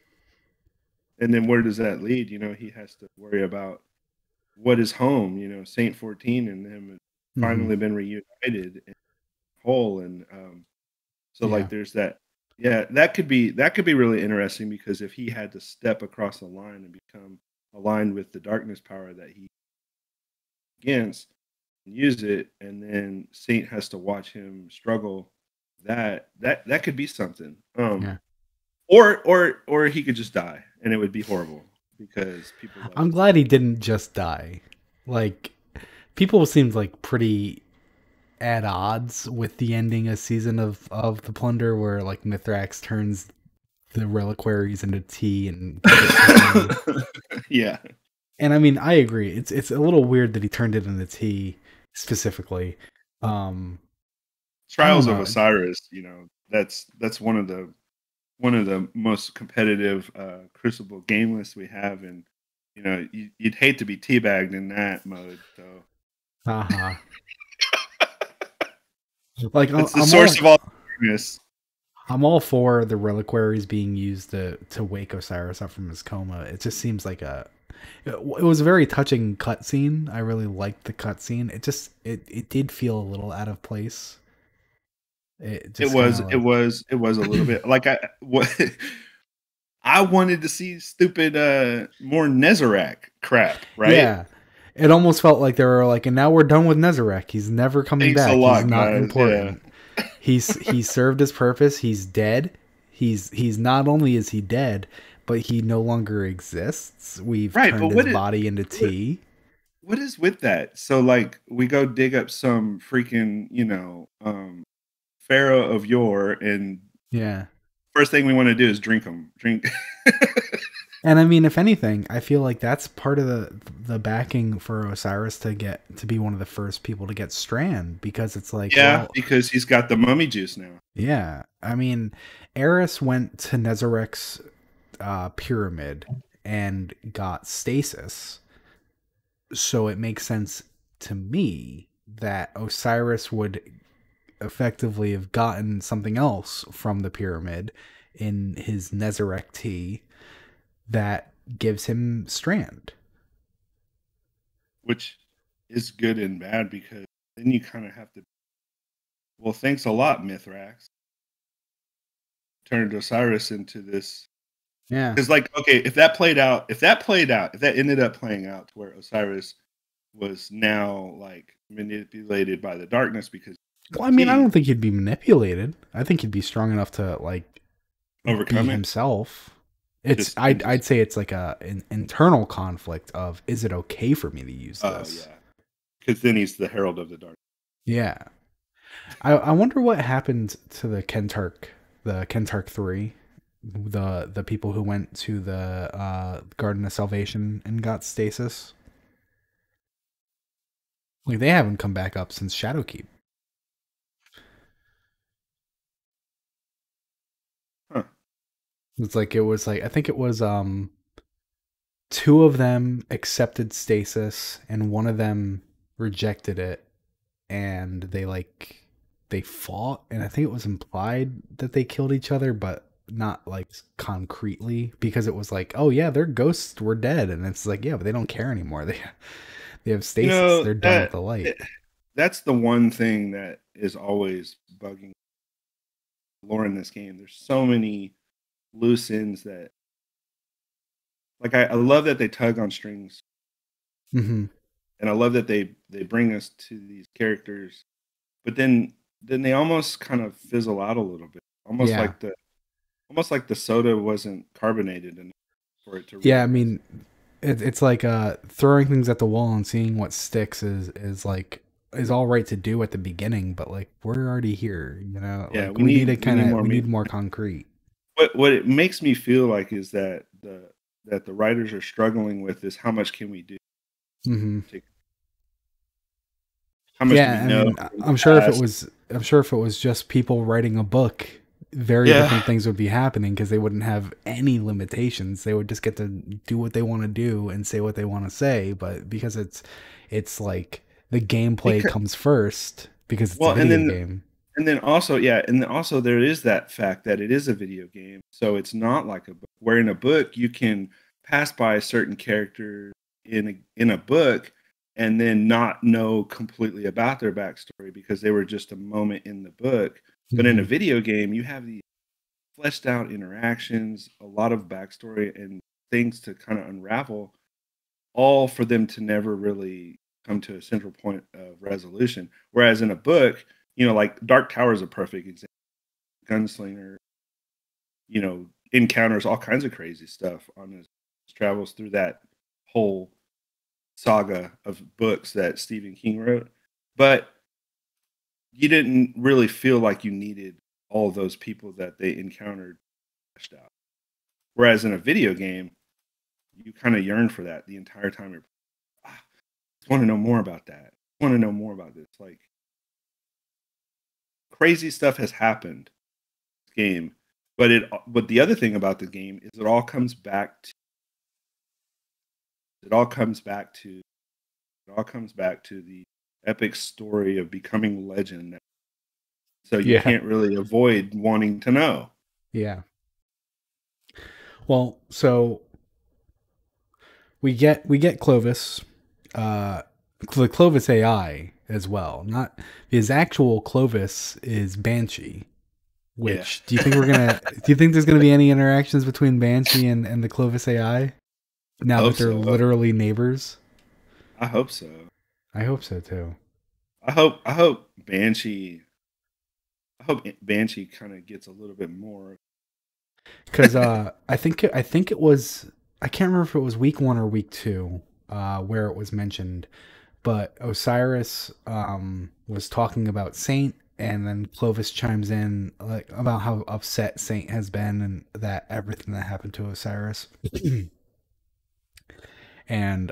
Speaker 2: And then where does that lead? He has to worry about what is home. Saint 14 and them have
Speaker 1: Mm-hmm.
Speaker 2: finally been reunited and whole, and so
Speaker 1: Yeah.
Speaker 2: like there's that. Yeah, that could be really interesting, because if he had to step across the line and become aligned with the darkness power that he against and use it, and then Saint has to watch him struggle, that could be something.
Speaker 1: Yeah.
Speaker 2: Or he could just die and it would be horrible because people love
Speaker 1: I'm
Speaker 2: him.
Speaker 1: glad he didn't just die. Like, people seemed like pretty at odds with the ending of season of the Plunder, where like Mithrax turns the reliquaries into tea and gives it to him.
Speaker 2: Yeah.
Speaker 1: And I mean, I agree. It's a little weird that he turned it into tea specifically. Um, I don't
Speaker 2: Trials of
Speaker 1: know.
Speaker 2: Osiris, that's one of the most competitive Crucible game lists we have, and you'd hate to be teabagged in that mode. So
Speaker 1: Uh-huh. Like
Speaker 2: it's the source of all darkness.
Speaker 1: I'm all for the reliquaries being used to wake Osiris up from his coma. It just seems like it was a very touching cutscene. I really liked the cutscene. It did feel a little out of place. It
Speaker 2: It
Speaker 1: just kind
Speaker 2: was
Speaker 1: of
Speaker 2: it
Speaker 1: like,
Speaker 2: was it was a little bit like I wanted to see stupid more Nezarec crap, right?
Speaker 1: yeah. It almost felt like they were like, and now we're done with Nezarec. He's never coming
Speaker 2: Thanks a
Speaker 1: back. He's
Speaker 2: lot,
Speaker 1: not
Speaker 2: guys. Yeah.
Speaker 1: important. He's served his purpose. He's dead. He's not only is he dead, but he no longer exists. We've
Speaker 2: Right, but
Speaker 1: turned his body into
Speaker 2: what
Speaker 1: tea.
Speaker 2: what is with that? So like we go dig up some freaking, pharaoh of yore, and
Speaker 1: Yeah.
Speaker 2: first thing we want to do is drink them. Drink.
Speaker 1: And I mean, if anything, I feel like that's part of the backing for Osiris to be one of the first people to get Strand, because it's like,
Speaker 2: Yeah,
Speaker 1: well,
Speaker 2: because he's got the mummy juice now.
Speaker 1: yeah. I mean, Eris went to Nezarek's pyramid, and got stasis. So it makes sense to me that Osiris would effectively have gotten something else from the pyramid in his Nezarec tea that gives him strand.
Speaker 2: which is good and bad because then you kind of have to. Well, thanks a lot, Mithrax. Turned Osiris into this.
Speaker 1: Yeah.
Speaker 2: Because, like, okay, if that ended up playing out to where Osiris was now like manipulated by the darkness because
Speaker 1: Well, I mean, I don't think he'd be manipulated. I think he'd be strong enough to like be
Speaker 2: overcome it.
Speaker 1: himself. I'd say it's like an internal conflict of, is it okay for me to use this?
Speaker 2: Yeah, because then he's the herald of the dark.
Speaker 1: Yeah. I wonder what happened to the Kentark 3, the people who went to the Garden of Salvation and got stasis. Like, they haven't come back up since Shadowkeep.
Speaker 2: Huh.
Speaker 1: I think it was two of them accepted stasis and one of them rejected it, and they fought, and I think it was implied that they killed each other, but not like concretely, because it was like, oh yeah, their ghosts were dead, and it's like, yeah, but they don't care anymore. They have stasis. They're done with the light.
Speaker 2: That's the one thing that is always bugging lore in this game. There's so many loose ends that, like, I love that they tug on strings,
Speaker 1: Mm-hmm.
Speaker 2: and I love that they bring us to these characters, but then they almost kind of fizzle out a little bit, almost like the soda wasn't carbonated enough for it to. Really
Speaker 1: I mean, it's like throwing things at the wall and seeing what sticks is all right to do at the beginning, but like, we're already here, you know.
Speaker 2: Yeah,
Speaker 1: like, we need more concrete.
Speaker 2: What it makes me feel like is that the writers are struggling with is how much can we do?
Speaker 1: Mm-hmm.
Speaker 2: How much do we know?
Speaker 1: I mean, I'm sure if it was just people writing a book, very different things would be happening, because they wouldn't have any limitations. They would just get to do what they want to do and say what they want to say. But because it's like the gameplay comes first, because it's a video game.
Speaker 2: And then also there is that fact that it is a video game, so it's not like a book. Where in a book you can pass by a certain character in a book and then not know completely about their backstory because they were just a moment in the book. But in a video game, you have these fleshed out interactions, a lot of backstory and things to kind of unravel, all for them to never really come to a central point of resolution. Whereas in a book, you know, like Dark Tower is a perfect example. Gunslinger, you know, encounters all kinds of crazy stuff on his travels through that whole saga of books that Stephen King wrote. But you didn't really feel like you needed all of those people that they encountered fleshed out. Whereas in a video game, you kind of yearn for that the entire time. You're, I just want to know more about that. I want to know more about this. Like, crazy stuff has happened in this game, but the other thing about the game is it all comes back to the epic story of becoming legend. So you can't really avoid wanting to know.
Speaker 1: Yeah. Well, so we get Clovis, the Clovis AI as well. Not his actual Clovis is Banshee. Which do you think do you think there's gonna be any interactions between Banshee and the Clovis AI? Now that they're literally neighbors?
Speaker 2: I hope so.
Speaker 1: I hope so too.
Speaker 2: I hope Banshee kind of gets a little bit more,
Speaker 1: because I think it was, I can't remember if it was week 1 or week 2 where it was mentioned, but Osiris was talking about Saint, and then Clovis chimes in like about how upset Saint has been and that everything that happened to Osiris. And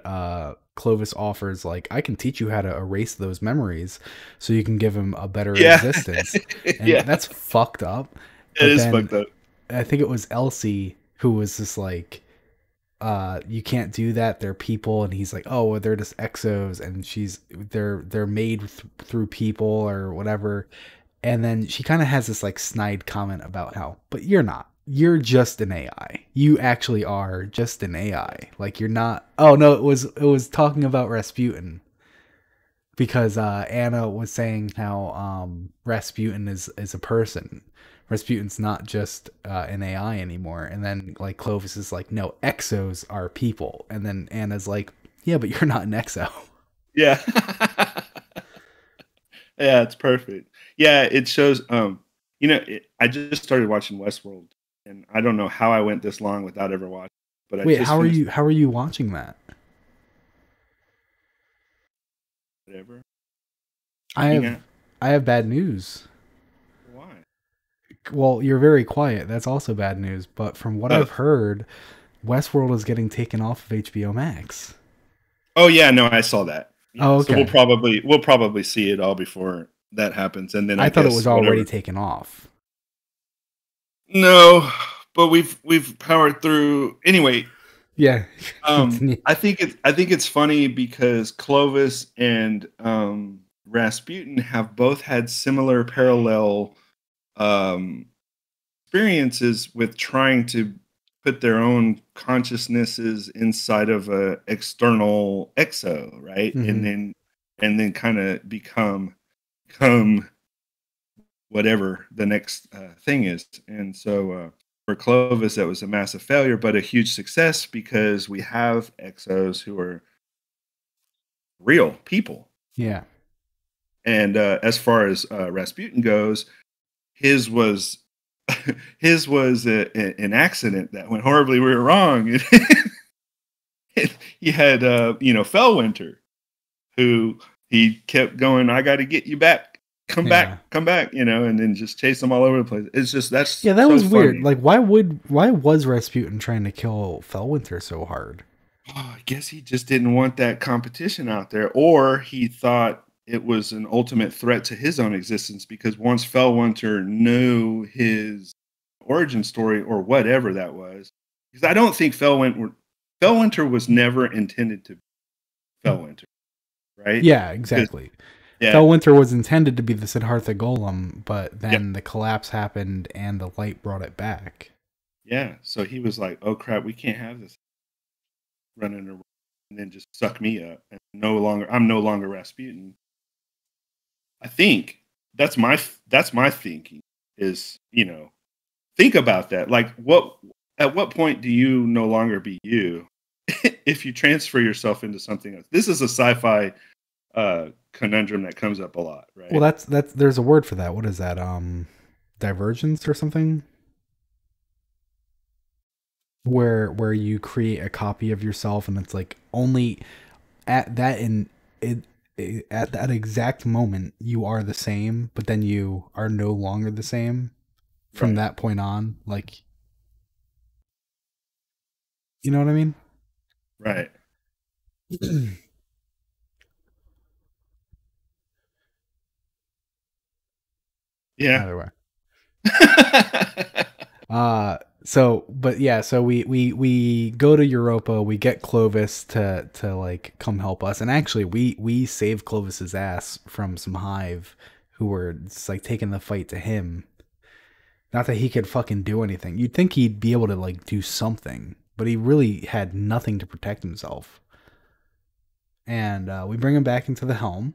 Speaker 1: Clovis offers, like, I can teach you how to erase those memories so you can give him a better existence. And that's fucked up.
Speaker 2: It is fucked up.
Speaker 1: I think it was Elsie who was just like, you can't do that, they're people. And he's like, oh well, they're just exos, and they're made through people or whatever. And then she kind of has this like snide comment about how, but you're not, you're just an AI, you actually are just an AI, like you're not. Oh no, it was talking about Rasputin, because Anna was saying how Rasputin is a person. Rasputin's not just an AI anymore. And then like Clovis is like, no, exos are people. And then Anna's like, yeah, but you're not an exo.
Speaker 2: Yeah. Yeah, it's perfect. Yeah, it shows. I just started watching Westworld, and I don't know how I went this long without ever watching. But I
Speaker 1: Wait,
Speaker 2: just finished
Speaker 1: how are you watching that?
Speaker 2: whatever.
Speaker 1: I
Speaker 2: Cheating
Speaker 1: have
Speaker 2: at
Speaker 1: I have bad news.
Speaker 2: why?
Speaker 1: Well, you're very quiet. That's also bad news. But from what
Speaker 2: Oh,
Speaker 1: I've heard, Westworld is getting taken off of HBO Max.
Speaker 2: oh yeah, no, I saw that.
Speaker 1: Oh,
Speaker 2: Yeah, so
Speaker 1: okay.
Speaker 2: we'll probably see it all before that happens, and then
Speaker 1: I
Speaker 2: I
Speaker 1: thought it was
Speaker 2: guess
Speaker 1: already
Speaker 2: whatever.
Speaker 1: taken off.
Speaker 2: No, but we've powered through anyway.
Speaker 1: Yeah. Continue.
Speaker 2: I think it's funny because Clovis and Rasputin have both had similar parallel um, experiences with trying to put their own consciousnesses inside of a external exo, right?
Speaker 1: Hmm.
Speaker 2: And then kind of become whatever the next thing is. And so for Clovis, that was a massive failure, but a huge success because we have exos who are real people.
Speaker 1: Yeah.
Speaker 2: And as far as Rasputin goes, his was his was an accident that went horribly wrong. He had Fellwinter, who he kept going, I got to get you back,
Speaker 1: Yeah.
Speaker 2: come back, and then just chase them all over the place. It's just that's
Speaker 1: Yeah, that
Speaker 2: so
Speaker 1: was weird.
Speaker 2: funny.
Speaker 1: Like, why was Rasputin trying to kill Fellwinter so hard?
Speaker 2: Oh, I guess he just didn't want that competition out there, or he thought it was an ultimate threat to his own existence because once Fellwinter knew his origin story or whatever that was, because I don't think Fellwinter was never intended to be Fellwinter, right?
Speaker 1: Yeah,
Speaker 2: Because
Speaker 1: exactly.
Speaker 2: yeah,
Speaker 1: Fellwinter was intended to be the Siddhartha Golem, but
Speaker 2: yep,
Speaker 1: then the collapse happened and the light brought it back.
Speaker 2: yeah. So he was like, "Oh crap, we can't have this running around and then just suck me up, and I'm no longer Rasputin." I think that's my thinking is, think about that. Like at what point do you no longer be you if you transfer yourself into something else? This is a sci-fi conundrum that comes up a lot,
Speaker 1: Well,
Speaker 2: right?
Speaker 1: that's there's a word for that. What is that? Divergence or something? Where you create a copy of yourself, and it's like only at that in it, at that exact moment you are the same, but then you are no longer the same from
Speaker 2: Right.
Speaker 1: that point on. Like, you know what I mean?
Speaker 2: Right. Yeah.
Speaker 1: Either way. But yeah, so we go to Europa, we get Clovis to like come help us. And actually we save Clovis's ass from some hive who were just like taking the fight to him. Not that he could fucking do anything. You'd think he'd be able to like do something, but he really had nothing to protect himself. And we bring him back into the helm,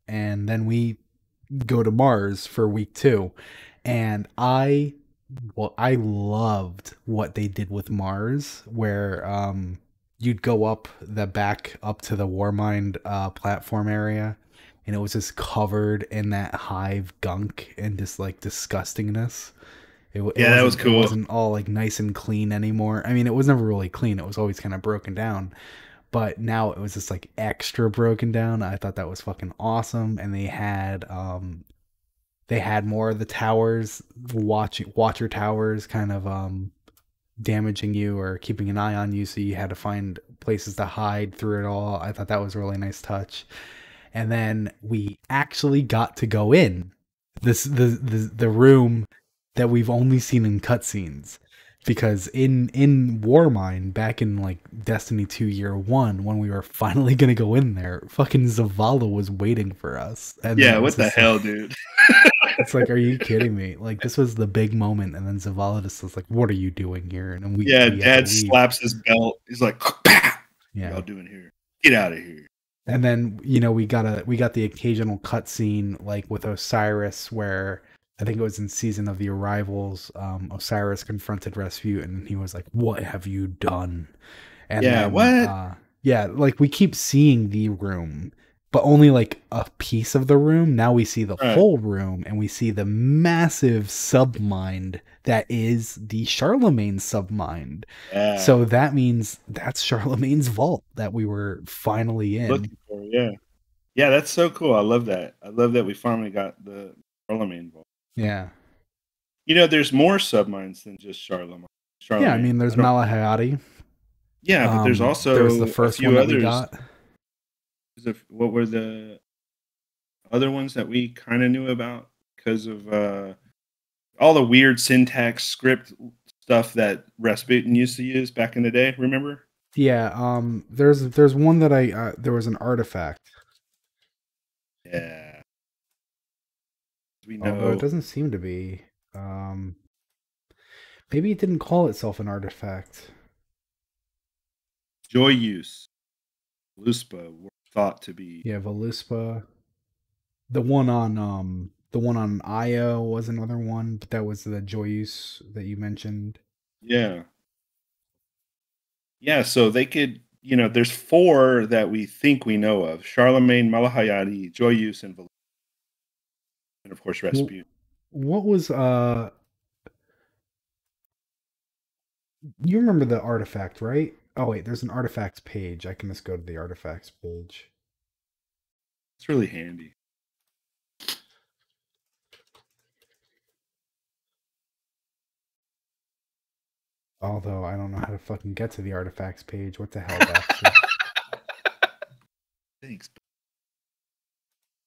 Speaker 1: and then we go to Mars for week 2. And I loved what they did with Mars, where you'd go up to the Warmind platform area, and it was just covered in that hive gunk and just like disgustingness. It
Speaker 2: Yeah, that was
Speaker 1: wasn't, it
Speaker 2: cool.
Speaker 1: wasn't all like nice and clean anymore. I mean, it was never really clean. It was always kind of broken down, but now it was just like extra broken down. I thought that was fucking awesome. And they had more of the towers, watcher towers, kind of damaging you or keeping an eye on you, so you had to find places to hide through it all. I thought that was a really nice touch. And then we actually got to go in the room that we've only seen in cutscenes. because in Warmind, back in like Destiny 2 Year 1, when we were finally gonna go in there, fucking Zavala was waiting for us. And then
Speaker 2: Yeah,
Speaker 1: it was
Speaker 2: what the
Speaker 1: just like,
Speaker 2: hell, dude?
Speaker 1: it's like, are you kidding me? Like, this was the big moment, and then Zavala just was like, what are you doing here? And then
Speaker 2: Yeah,
Speaker 1: we had to
Speaker 2: Dad
Speaker 1: leave.
Speaker 2: slaps his belt. He's like, "What
Speaker 1: Yeah.
Speaker 2: y'all doing here? Get out of here."
Speaker 1: And then, we got the occasional cutscene like with Osiris, where I think it was in Season of the Arrivals, Osiris confronted Rasputin and he was like, what have you done? And
Speaker 2: Yeah,
Speaker 1: then,
Speaker 2: what?
Speaker 1: yeah, like we keep seeing the room, but only like a piece of the room. Now we see the
Speaker 2: Right.
Speaker 1: full room, and we see the massive submind that is the Charlemagne submind.
Speaker 2: Yeah.
Speaker 1: So that means that's Charlemagne's vault that we were finally in.
Speaker 2: Looking for it, yeah. Yeah, that's so cool. I love that. I love that we finally got the Charlemagne involved.
Speaker 1: Yeah.
Speaker 2: There's more submines than just Charlemagne.
Speaker 1: Yeah, I mean,
Speaker 2: Charlemagne. I
Speaker 1: there's
Speaker 2: don't.
Speaker 1: Malahayati.
Speaker 2: Yeah, but there's
Speaker 1: There was the
Speaker 2: also a
Speaker 1: first one
Speaker 2: few
Speaker 1: that we
Speaker 2: others.
Speaker 1: got.
Speaker 2: What were the other ones that we kind of knew about because of all the weird syntax script stuff that Rasputin used to use back in the day? Remember?
Speaker 1: Yeah, there's one that there was an artifact.
Speaker 2: Yeah, we
Speaker 1: Although it
Speaker 2: know
Speaker 1: doesn't seem to be. Um, Maybe it didn't call itself an artifact.
Speaker 2: joy use. Luspa were thought to be.
Speaker 1: Yeah, Veluspa. The one on Io was another one, but that was the Joyous that you mentioned.
Speaker 2: Yeah. Yeah, so they could, there's four that we think we know of: Charlemagne, Malahayati, Joyus, and of course Rasputin.
Speaker 1: What was you remember the artifact, right? Oh wait, there's an artifacts page. I can just go to the artifacts page.
Speaker 2: It's really handy.
Speaker 1: Although I don't know how to fucking get to the artifacts page. What the hell, Baxter?
Speaker 2: Thanks.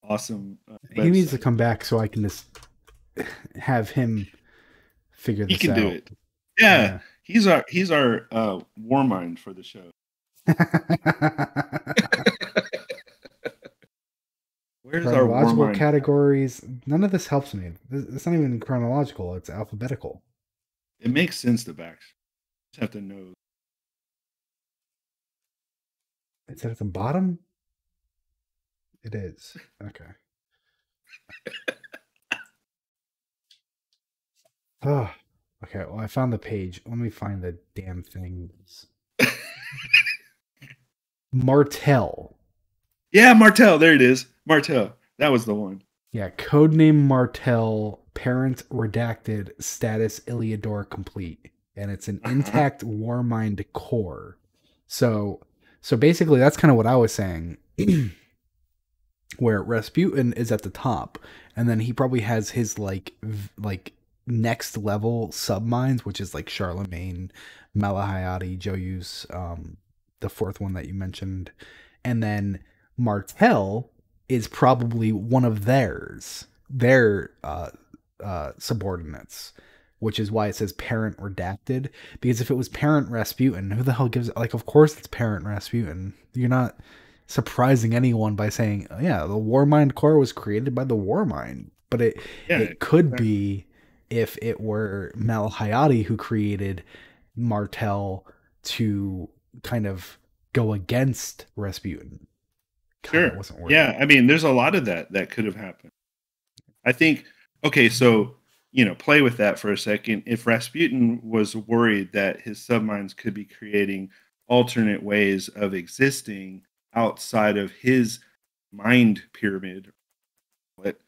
Speaker 2: Awesome
Speaker 1: He needs to
Speaker 2: website.
Speaker 1: come back so I can just have him figure
Speaker 2: He
Speaker 1: this
Speaker 2: can do
Speaker 1: out.
Speaker 2: it. Yeah,
Speaker 1: Yeah.
Speaker 2: he's our war mind for the show. Where's our war
Speaker 1: Chronological
Speaker 2: mind?
Speaker 1: categories. None of this helps me. It's not even chronological. It's alphabetical.
Speaker 2: It makes sense to back. Just have to know.
Speaker 1: Is it at the bottom? It is. Okay. Oh, okay. Well, I found the page. Let me find the damn things. Martel.
Speaker 2: Yeah, Martel. There it is. Martel. That was the one.
Speaker 1: Yeah, codename Martel, parent redacted, status Iliador complete, and it's an intact Warmind core. So, so basically, that's kind of what I was saying. Where Rasputin is at the top, and then he probably has his like next level submines, which is like Charlemagne, Malahayati, Joyus, the fourth one that you mentioned, and then Martel is probably one of their subordinates, which is why it says parent redacted. Because if it was parent Rasputin, who the hell gives like? Of course it's parent Rasputin. You're not surprising anyone by saying, oh, yeah, the Warmind core was created by the Warmind. But
Speaker 2: Yeah,
Speaker 1: it could
Speaker 2: exactly.
Speaker 1: be if it were Malhayati who created Martel to kind of go against Rasputin. God, that
Speaker 2: Sure.
Speaker 1: wasn't working.
Speaker 2: Yeah, I mean, there's a lot of that could have happened. I think. Okay, so play with that for a second. If Rasputin was worried that his submines could be creating alternate ways of existing outside of his mind pyramid, what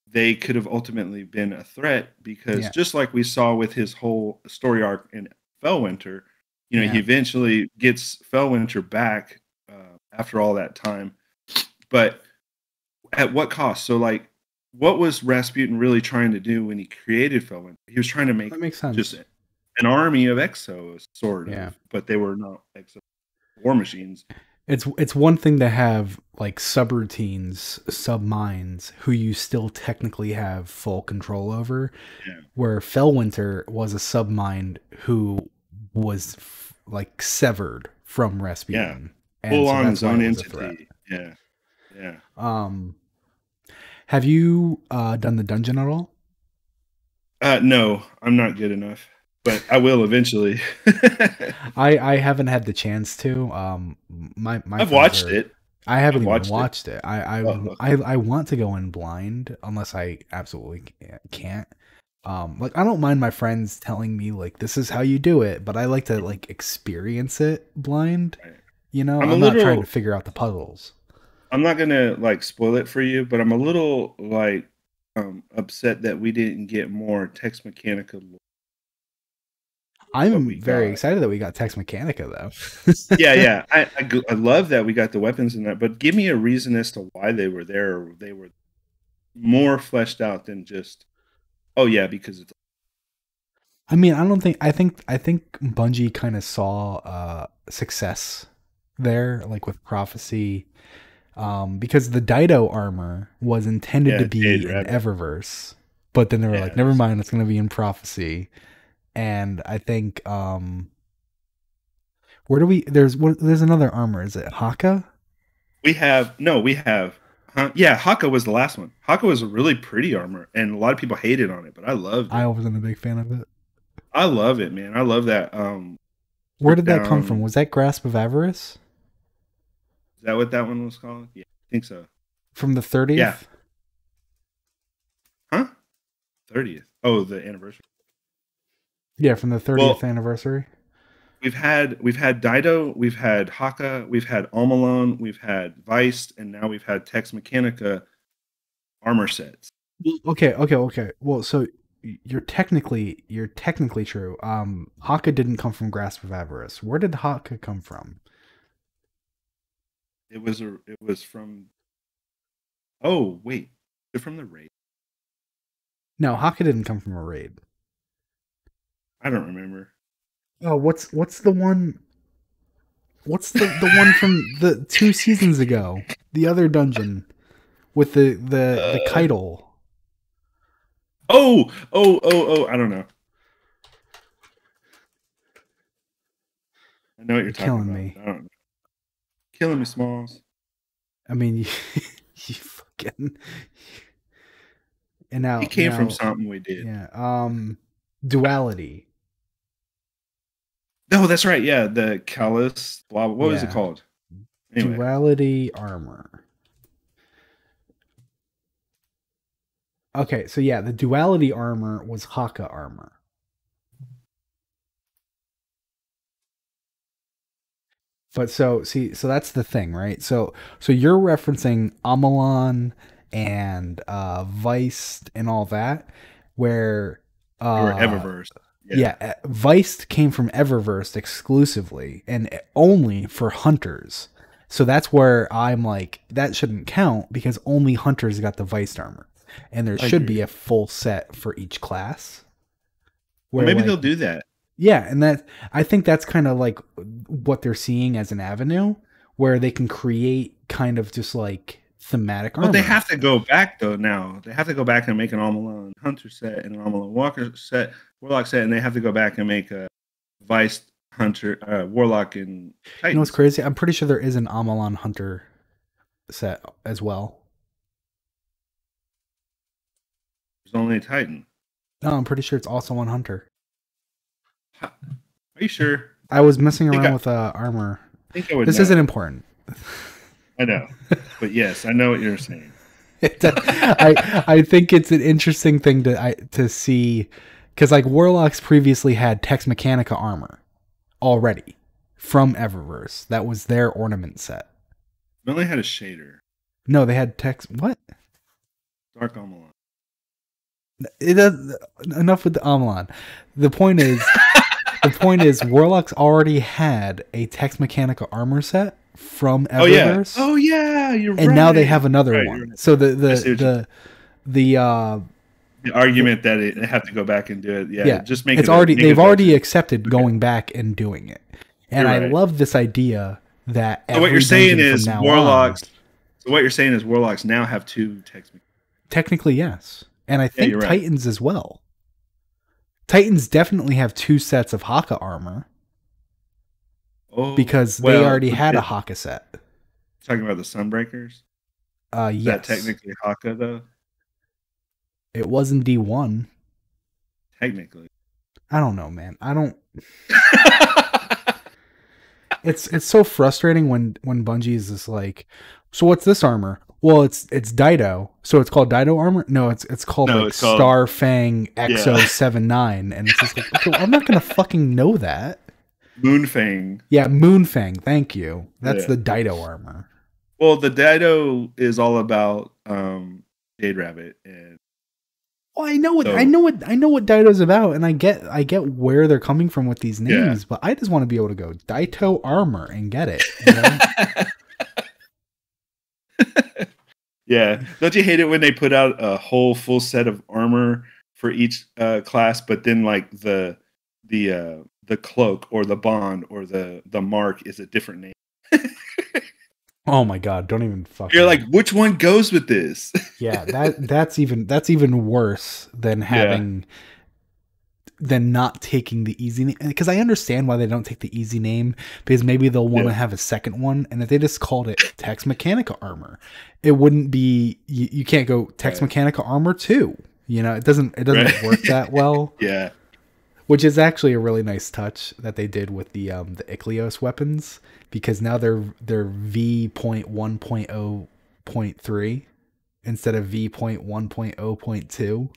Speaker 2: they could have ultimately been a threat because
Speaker 1: Yeah.
Speaker 2: just like we saw with his whole story arc in Fellwinter, he
Speaker 1: Yeah.
Speaker 2: eventually gets Fellwinter back after all that time. But at what cost? So, like, what was Rasputin really trying to do when he created Fellwinter? He was trying to make
Speaker 1: That makes
Speaker 2: just
Speaker 1: sense.
Speaker 2: an army of Exos, sort
Speaker 1: Yeah.
Speaker 2: of, but they were not Exo war machines.
Speaker 1: It's one thing to have like subroutines, submines who you still technically have full control over,
Speaker 2: Yeah,
Speaker 1: where Fellwinter was a submind who was like severed from
Speaker 2: yeah,
Speaker 1: Rasputin, and
Speaker 2: full
Speaker 1: so
Speaker 2: on
Speaker 1: that's
Speaker 2: his
Speaker 1: why
Speaker 2: own
Speaker 1: it was a threat.
Speaker 2: entity. Yeah, yeah.
Speaker 1: Um, have you done the dungeon at all?
Speaker 2: No, I'm not good enough, but I will eventually.
Speaker 1: I haven't had the chance to. My
Speaker 2: I've
Speaker 1: friends
Speaker 2: watched
Speaker 1: are.
Speaker 2: it.
Speaker 1: I haven't
Speaker 2: I've
Speaker 1: even
Speaker 2: watched it.
Speaker 1: watched it. I
Speaker 2: Oh,
Speaker 1: I
Speaker 2: okay.
Speaker 1: I, I want to go in blind unless I absolutely can't. Like I don't mind my friends telling me like this is how you do it, but I like to
Speaker 2: Mhm.
Speaker 1: like experience it blind.
Speaker 2: Right.
Speaker 1: You know,
Speaker 2: I'm a
Speaker 1: I'm not trying to
Speaker 2: little.
Speaker 1: figure out the puzzles.
Speaker 2: I'm not gonna like spoil it for you, but I'm a little like upset that we didn't get more Tex Mechanica lore than what
Speaker 1: I'm
Speaker 2: we
Speaker 1: very
Speaker 2: got.
Speaker 1: excited that we got Tex Mechanica though.
Speaker 2: Yeah, yeah. I love that we got the weapons in that, but give me a reason as to why they were there. Or they were more fleshed out than just, oh yeah, because it's
Speaker 1: I mean, I don't think I think Bungie kind of saw success there, like with Prophecy, because the Dido armor was intended to
Speaker 2: yeah, Jade
Speaker 1: be in
Speaker 2: Rabbit.
Speaker 1: Eververse, but then they were
Speaker 2: Yeah,
Speaker 1: like, never mind, it's going to be in Prophecy. And I think where do we? There's another armor. Is it Haka?
Speaker 2: we have no, we have. Huh? Yeah, Haka was the last one. Haka was a really pretty armor, and a lot of people hated on it, but I loved
Speaker 1: I
Speaker 2: it.
Speaker 1: wasn't a big fan of it.
Speaker 2: I love it, man. I love that.
Speaker 1: Where
Speaker 2: Stripped
Speaker 1: did that come from?
Speaker 2: down.
Speaker 1: Was that Grasp of Avarice
Speaker 2: Is that what that one was called? Yeah, I think so.
Speaker 1: from the
Speaker 2: Yeah.
Speaker 1: 30th?
Speaker 2: Huh? 30th. Oh, the anniversary.
Speaker 1: Yeah, from the 30th
Speaker 2: Well,
Speaker 1: anniversary.
Speaker 2: we've had Dido, we've had Haka, we've had Almalone, we've had Vice, and now we've had Tex Mechanica armor sets.
Speaker 1: Well, okay. Well, so you're technically true. Haka didn't come from Grasp of Avarice. Where did Haka come from?
Speaker 2: It was from, oh wait, they're from the raid.
Speaker 1: No, Haka didn't come from a raid.
Speaker 2: I don't remember.
Speaker 1: Oh, what's the one? What's the one from the 2 seasons ago? The other dungeon with the
Speaker 2: Uh,
Speaker 1: Keitel.
Speaker 2: oh, I don't know. I know what you're
Speaker 1: You're
Speaker 2: talking
Speaker 1: killing
Speaker 2: about,
Speaker 1: me.
Speaker 2: but I don't know. Killing me, Smalls.
Speaker 1: I mean, you fucking and
Speaker 2: He
Speaker 1: now
Speaker 2: came from
Speaker 1: now
Speaker 2: something we did.
Speaker 1: yeah. Duality.
Speaker 2: No, that's right. Yeah, the Callus. Blah. What was it
Speaker 1: Yeah,
Speaker 2: called? Anyway,
Speaker 1: duality armor. Okay, so yeah, the duality armor was Haka armor. But so see, so that's the thing, right? So you're referencing Amalon and Weist and all that, where
Speaker 2: they were
Speaker 1: uh
Speaker 2: Eververse. Yeah.
Speaker 1: yeah, Weist came from Eververse exclusively and only for hunters. So that's where I'm like, that shouldn't count because only hunters got the Weist armor. And there
Speaker 2: I
Speaker 1: should be
Speaker 2: agree.
Speaker 1: a full set for each class.
Speaker 2: Well,
Speaker 1: Where
Speaker 2: maybe
Speaker 1: like
Speaker 2: they'll do that.
Speaker 1: yeah, and that I think that's kind of like what they're seeing as an avenue where they can create kind of just like thematic
Speaker 2: Well, they
Speaker 1: armor.
Speaker 2: have to go back though. Now they have to go back and make an Almalone Hunter set and an Almalone Walker set, Warlock set, and they have to go back and make a Vice Hunter, Warlock, and
Speaker 1: You know what's
Speaker 2: Titan set.
Speaker 1: crazy? I'm pretty sure there is an Amalon Hunter set as well.
Speaker 2: There's only a Titan.
Speaker 1: No, I'm pretty sure it's also on Hunter.
Speaker 2: Are you sure?
Speaker 1: I was messing
Speaker 2: I think
Speaker 1: around
Speaker 2: I
Speaker 1: with armor.
Speaker 2: think I would
Speaker 1: This isn't
Speaker 2: know.
Speaker 1: important.
Speaker 2: I know, but yes, I know what you're saying.
Speaker 1: I think it's an interesting thing to see because like Warlocks previously had Tex Mechanica armor already from Eververse. That was their ornament set.
Speaker 2: We only had a shader,
Speaker 1: No, they had Tex. What?
Speaker 2: Dark Almalone.
Speaker 1: It does, enough with the Amalon. The point is, the point is, Warlocks already had a Tex Mechanica armor set from Eververse,
Speaker 2: Oh yeah, you're
Speaker 1: and now they
Speaker 2: right.
Speaker 1: have another
Speaker 2: Right, you're
Speaker 1: one.
Speaker 2: right.
Speaker 1: So
Speaker 2: I see what you
Speaker 1: the
Speaker 2: the argument that they have to go back and do it. Yeah,
Speaker 1: yeah,
Speaker 2: just make
Speaker 1: it's
Speaker 2: it a
Speaker 1: already
Speaker 2: make a
Speaker 1: they've already
Speaker 2: dungeon.
Speaker 1: accepted
Speaker 2: Okay,
Speaker 1: going back and doing it, and
Speaker 2: you're
Speaker 1: I
Speaker 2: right.
Speaker 1: love this idea that
Speaker 2: So what you're
Speaker 1: every
Speaker 2: saying
Speaker 1: dungeon from
Speaker 2: is
Speaker 1: now on.
Speaker 2: warlocks. So what you're saying is warlocks now have 2 text.
Speaker 1: Technically, yes. And I
Speaker 2: Yeah,
Speaker 1: think
Speaker 2: you're right.
Speaker 1: Titans as well. Titans definitely have 2 sets of Haka armor
Speaker 2: Oh
Speaker 1: because they
Speaker 2: well,
Speaker 1: already had a Haka set.
Speaker 2: talking about the Sunbreakers. Is that
Speaker 1: Yes.
Speaker 2: technically Haka though?
Speaker 1: It was in D1.
Speaker 2: Technically.
Speaker 1: I don't know, man. I don't. It's so frustrating when Bungie is just like, so what's this armor? Well, it's Dido, so it's called Dido armor. No, it's called
Speaker 2: No,
Speaker 1: like
Speaker 2: it's called
Speaker 1: Starfang
Speaker 2: yeah.
Speaker 1: XO79, and it's just like, okay, well, I'm not gonna fucking know that.
Speaker 2: Moonfang.
Speaker 1: Yeah, Moonfang. Thank you. That's
Speaker 2: Yeah.
Speaker 1: the Dido armor.
Speaker 2: Well, the Dido is all about Jade Rabbit, and
Speaker 1: Well, I know what I
Speaker 2: so
Speaker 1: know what I know what Dido's about, and I get where they're coming from with these
Speaker 2: yeah.
Speaker 1: names, but I just want to be able to go Daito armor and get it. You know?
Speaker 2: Yeah. Don't you hate it when they put out a whole full set of armor for each class, but then like the cloak or the bond or the mark is a different name?
Speaker 1: Oh my god! Don't even fucking.
Speaker 2: You're like, which one goes with this?
Speaker 1: Yeah, that's even worse than
Speaker 2: Yeah.
Speaker 1: than not taking the easy name, because I understand why they don't take the easy name, because maybe they'll want to
Speaker 2: Yeah.
Speaker 1: have a second one, and if they just called it Tex Mechanica Armor, it wouldn't be you can't go Tex
Speaker 2: Right.
Speaker 1: Mechanica Armor 2. You know, it doesn't
Speaker 2: Right.
Speaker 1: work that well.
Speaker 2: Yeah.
Speaker 1: Which is actually a really nice touch that they did with the Ichlios weapons, because now they're V.1.0.3 instead of V.1.0.2,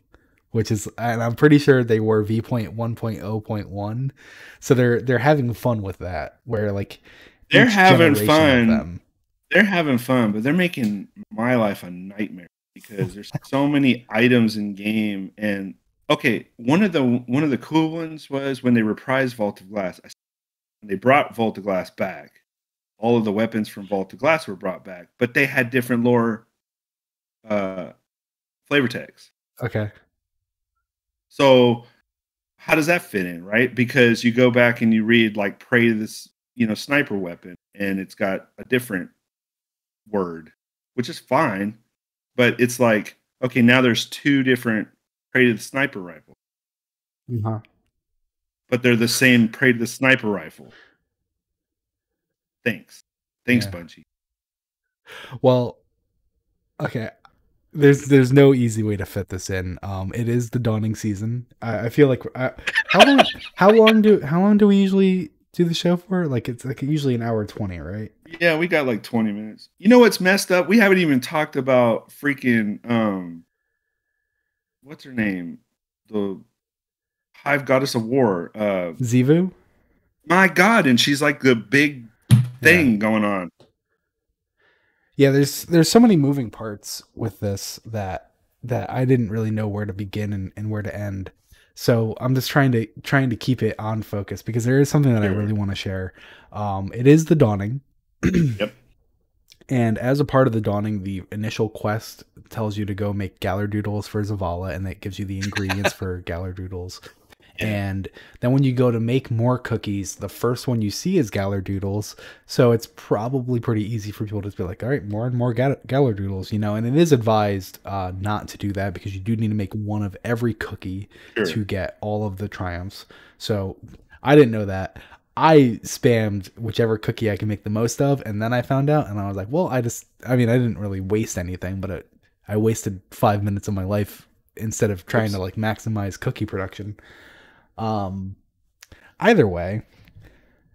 Speaker 1: which is, and I'm pretty sure they were V.1.0.1. So they're having fun with that, where like
Speaker 2: They're
Speaker 1: each
Speaker 2: having
Speaker 1: generation of
Speaker 2: fun.
Speaker 1: them.
Speaker 2: They're having fun, but they're making my life a nightmare because there's so many items in game. And okay, one of the cool ones was when they reprised Vault of Glass. They brought Vault of Glass back. All of the weapons from Vault of Glass were brought back, but they had different lore flavor text.
Speaker 1: Okay.
Speaker 2: So how does that fit in, right? Because you go back and you read like pray to this, sniper weapon, and it's got a different word, which is fine, but it's like, okay, now there's 2 different pray to the sniper rifle,
Speaker 1: Uh-huh.
Speaker 2: but they're the same pray to the sniper rifle. Thanks,
Speaker 1: Yeah.
Speaker 2: Bungie.
Speaker 1: Well, okay. There's no easy way to fit this in. It is the dawning season. I feel like how long do we usually do the show for? Like it's like usually an hour 20, right?
Speaker 2: Yeah, we got like 20 minutes. You know what's messed up? We haven't even talked about freaking what's her name? The Hive Goddess of War.
Speaker 1: Zivu?
Speaker 2: My God, and she's like the big thing going on.
Speaker 1: Yeah, there's so many moving parts with this that I didn't really know where to begin and where to end. So I'm just trying to keep it on focus, because there is something that I really want to share. It is the dawning.
Speaker 2: Yep.
Speaker 1: And as a part of the dawning, the initial quest tells you to go make Galardoodles for Zavala, and that gives you the ingredients for Galardoodles.
Speaker 2: Yeah.
Speaker 1: And then when you go to make more cookies, the first one you see is Galardoodles. So it's probably pretty easy for people to be like, all right, more and more Galardoodles, and it is advised not to do that, because you do need to make one of every cookie to get all of the triumphs. So I didn't know that. I spammed whichever cookie I can make the most of, and then I found out, and I was like, well, I didn't really waste anything, but I wasted 5 minutes of my life instead of trying to like maximize cookie production. Either way,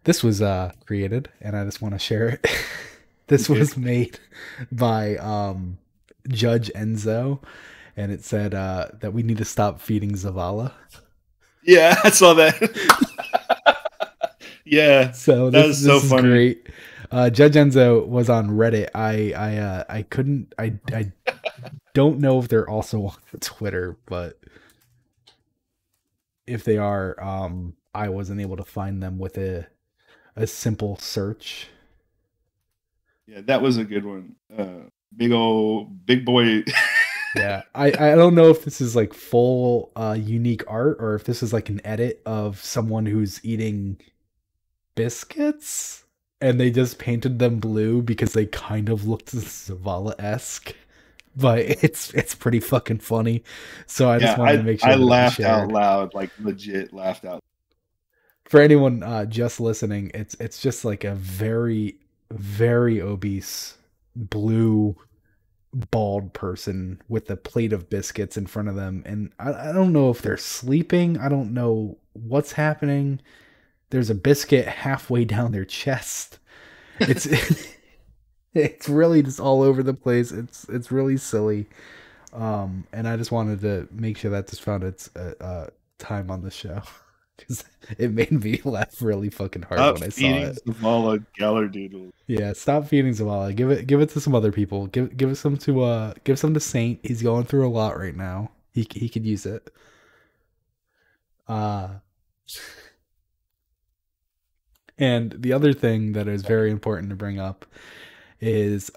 Speaker 1: this was created, and I just want to share it. This was made by Judge Enzo, and it said that we need to stop feeding Zavala.
Speaker 2: Yeah, I saw that. Yeah,
Speaker 1: so
Speaker 2: this is so funny.
Speaker 1: Great. Judge Enzo was on Reddit. I couldn't. I don't know if they're also on Twitter, but if they are, I wasn't able to find them with a simple search.
Speaker 2: Yeah, that was a good one. Big boy.
Speaker 1: Yeah, I don't know if this is like full unique art, or if this is like an edit of someone who's eating biscuits. and they just painted them blue because they kind of looked Zavala-esque. But it's pretty fucking funny. So I just
Speaker 2: Yeah,
Speaker 1: wanted to make
Speaker 2: I
Speaker 1: sure that it was
Speaker 2: laughed out
Speaker 1: shared.
Speaker 2: loud, like legit laughed out.
Speaker 1: For anyone just listening, it's just like a very very obese blue bald person with a plate of biscuits in front of them, and I don't know if they're sleeping. I don't know what's happening. There's a biscuit halfway down their chest. It's it's really just all over the place. It's really silly. And I just wanted to make sure that just found its time on the show because it made me laugh really fucking hard
Speaker 2: Stop
Speaker 1: when I saw
Speaker 2: feeding
Speaker 1: it.
Speaker 2: Zavala Gallardoodle.
Speaker 1: Yeah, stop feeding Zavala. Give it to some other people. Give it some to give some to Saint. He's going through a lot right now. He could use it. Uh and the other thing that is very important to bring up is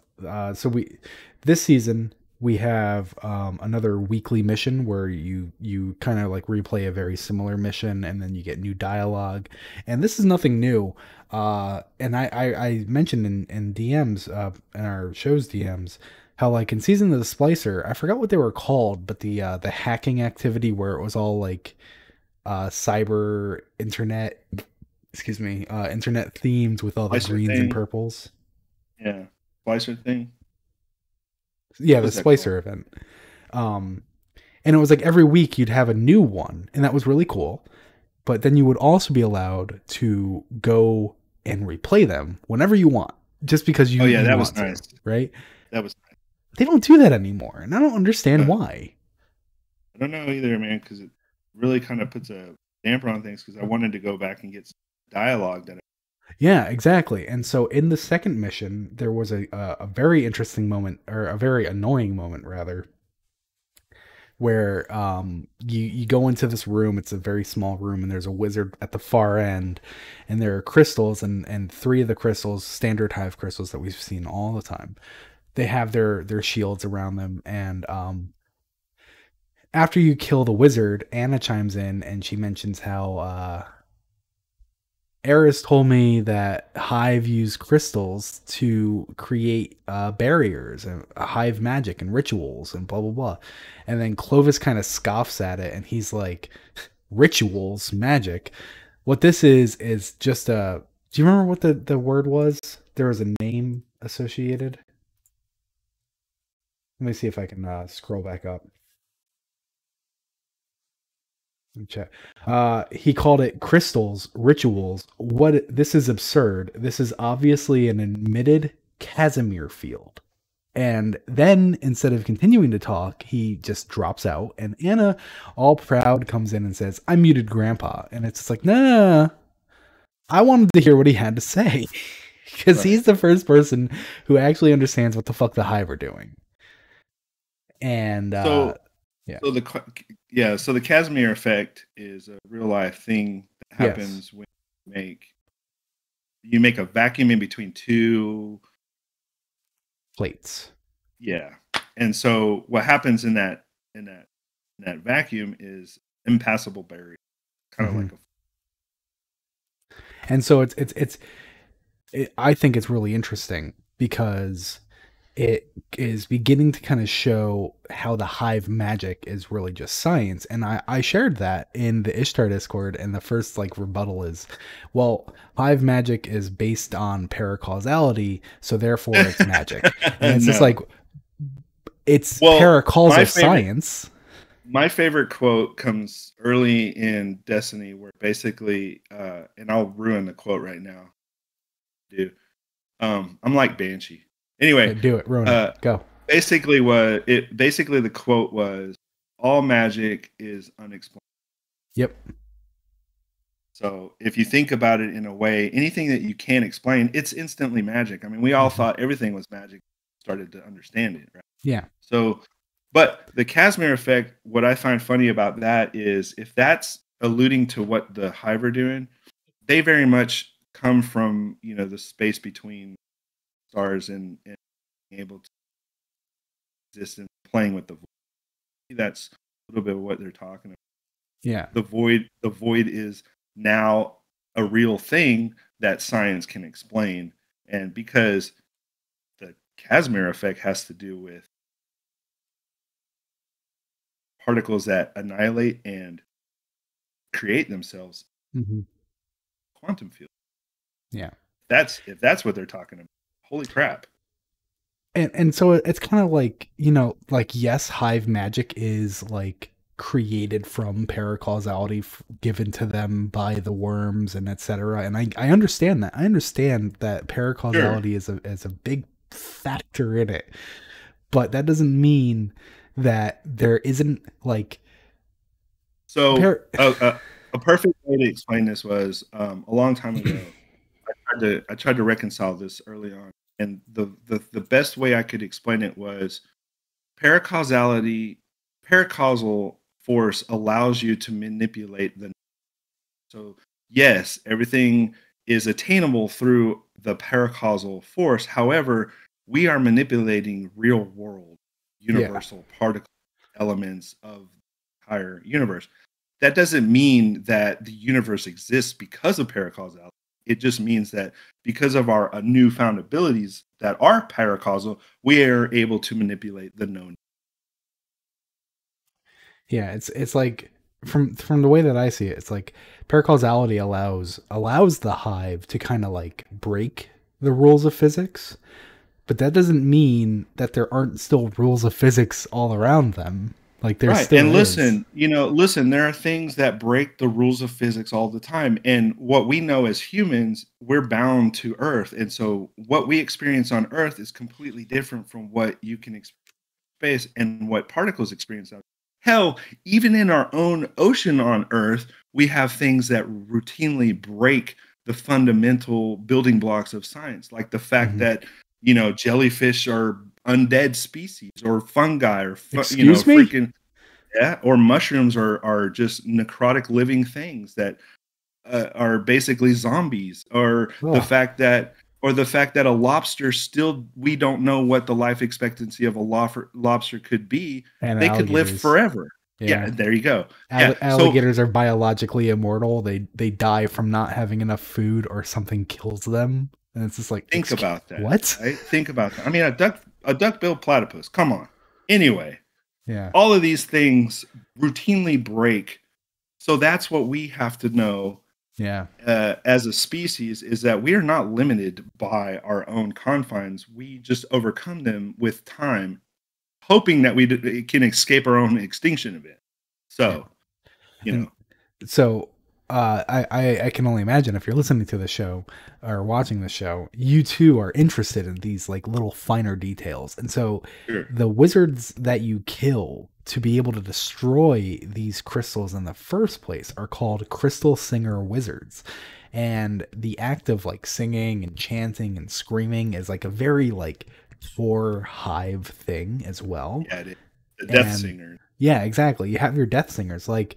Speaker 1: so we this season we have another weekly mission where you kind of like replay a very similar mission and then you get new dialogue, and this is nothing new. And I mentioned in DMs in our show's DMs how like in season of the Splicer, I forgot what they were called, but the hacking activity where it was all like cyber internet, excuse me, internet themed with all the
Speaker 2: Slicer
Speaker 1: greens and
Speaker 2: thing.
Speaker 1: purples.
Speaker 2: Yeah. Slicer thing.
Speaker 1: Yeah,
Speaker 2: What
Speaker 1: the
Speaker 2: was that called?
Speaker 1: Splicer event. Um, and it was like every week you'd have a new one, and that was really cool. But then you would also be allowed to go and replay them whenever you want, just because
Speaker 2: Oh yeah,
Speaker 1: you
Speaker 2: that was
Speaker 1: want
Speaker 2: nice.
Speaker 1: to, right?
Speaker 2: That was nice.
Speaker 1: They don't do that anymore, and I don't understand
Speaker 2: Uh,
Speaker 1: why.
Speaker 2: I don't know either, man, because it really kind of puts a damper on things. Because I wanted to go back and get some dialogue that.
Speaker 1: Yeah, exactly. And so in the second mission, there was a very interesting moment, or a very annoying moment rather, where you go into this room. It's a very small room, and there's a wizard at the far end, and there are crystals, and three of the crystals, standard hive crystals that we've seen all the time, they have their shields around them. And after you kill the wizard, Anna chimes in and she mentions how Eris told me that Hive use crystals to create barriers and Hive magic and rituals and blah blah blah. And then Clovis kind of scoffs at it, and he's like, "Rituals, magic. What this is just a." Do you remember what the word was? There was a name associated. Let me see if I can scroll back up. Let me check. He called it crystals, rituals. What? This is absurd. This is obviously an admitted Casimir field. And then instead of continuing to talk, he just drops out. And Anna, all proud, comes in and says, "I muted Grandpa." And it's just like, nah, I wanted to hear what he had to say. Because
Speaker 2: Right.
Speaker 1: he's the first person who actually understands what the fuck the Hive are doing. And
Speaker 2: So,
Speaker 1: yeah.
Speaker 2: so so the Casimir effect is a real life thing that
Speaker 1: Yes.
Speaker 2: happens when you make a vacuum in between two.
Speaker 1: Plates.
Speaker 2: Yeah, and so what happens in that vacuum is impassable barrier, kind of
Speaker 1: Hmm.
Speaker 2: like a.
Speaker 1: And so I think it's really interesting because it is beginning to kind of show how the hive magic is really just science. And I shared that in the Ishtar Discord, and the first like rebuttal is, well, hive magic is based on paracausality, so therefore it's magic. And it's just
Speaker 2: No.
Speaker 1: like, it's
Speaker 2: Well, my
Speaker 1: paracausal
Speaker 2: favorite
Speaker 1: science.
Speaker 2: my favorite quote comes early in Destiny, where basically, and I'll ruin the quote right now, dude. I'm like Banshee.
Speaker 1: Yeah,
Speaker 2: Anyway,
Speaker 1: do it, ruin it,
Speaker 2: uh,
Speaker 1: go.
Speaker 2: basically the quote was, "All magic is unexplained."
Speaker 1: Yep.
Speaker 2: So if you think about it in a way, anything that you can't explain, it's instantly magic. I mean, we all
Speaker 1: Hmm.
Speaker 2: thought everything was magic, started to understand it, right?
Speaker 1: Yeah.
Speaker 2: So, but the Casimir effect, what I find funny about that is if that's alluding to what the Hive are doing, they very much come from the space between stars and being able to exist and playing with the void. That's a little bit of what they're talking about.
Speaker 1: Yeah.
Speaker 2: The void is now a real thing that science can explain. And because the Casimir effect has to do with particles that annihilate and create themselves,
Speaker 1: Hmm.
Speaker 2: quantum field.
Speaker 1: Yeah.
Speaker 2: That's if that's what they're talking about. Holy crap.
Speaker 1: And so it's kind of like, like, yes, hive magic is like created from paracausality given to them by the worms and etc. And I understand that. I understand that
Speaker 2: Sure.
Speaker 1: paracausality is a big factor in it. But that doesn't mean that there isn't like
Speaker 2: So
Speaker 1: par
Speaker 2: a perfect way to explain this was a long time ago. I tried to reconcile this early on, and the best way I could explain it was paracausality. Paracausal force allows you to manipulate the. So yes, everything is attainable through the paracausal force. However, we are manipulating real world
Speaker 1: yeah.
Speaker 2: universal particle elements of the entire universe. That doesn't mean that the universe exists because of paracausality. It just means that because of our newfound abilities that are paracausal, we are able to manipulate the known.
Speaker 1: Yeah, it's like from the way that I see it, it's like paracausality allows the hive to kind of like break the rules of physics, but that doesn't mean that there aren't still rules of physics all around them. Like there
Speaker 2: Right.
Speaker 1: still
Speaker 2: And
Speaker 1: is.
Speaker 2: listen, there are things that break the rules of physics all the time. And what we know as humans, we're bound to Earth. And so what we experience on Earth is completely different from what you can experience in space and what particles experience out. Hell, even in our own ocean on Earth, we have things that routinely break the fundamental building blocks of science, like the fact
Speaker 1: Hmm.
Speaker 2: that, jellyfish are undead species or fungi or,
Speaker 1: Excuse me?
Speaker 2: freaking yeah, or mushrooms are just necrotic living things that are basically zombies,
Speaker 1: Oh,
Speaker 2: or the fact that a lobster still we don't know what the life expectancy of a lobster could be.
Speaker 1: and
Speaker 2: They could live
Speaker 1: alligators.
Speaker 2: forever. Yeah,
Speaker 1: Yeah.
Speaker 2: there you go. Yeah, so
Speaker 1: Alligators are biologically immortal. They die from not having enough food or something kills them. And it's just like,
Speaker 2: think about that,
Speaker 1: what?
Speaker 2: right? Think about that. I mean, a duck-billed platypus. Come on. Anyway,
Speaker 1: Yeah.
Speaker 2: all of these things routinely break. So that's what we have to know
Speaker 1: Yeah.
Speaker 2: as a species is that we are not limited by our own confines. We just overcome them with time, hoping that we can escape our own extinction event.
Speaker 1: Yeah.
Speaker 2: So, you
Speaker 1: And
Speaker 2: know,
Speaker 1: so I can only imagine if you're listening to the show or watching the show, you too are interested in these like little finer details. And so
Speaker 2: sure.
Speaker 1: the wizards that you kill to be able to destroy these crystals in the first place are called crystal singer wizards. And the act of like singing and chanting and screaming is like a very like core hive thing as well.
Speaker 2: Yeah, it is. The Death
Speaker 1: And
Speaker 2: Singer.
Speaker 1: yeah, exactly. You have your death singers, like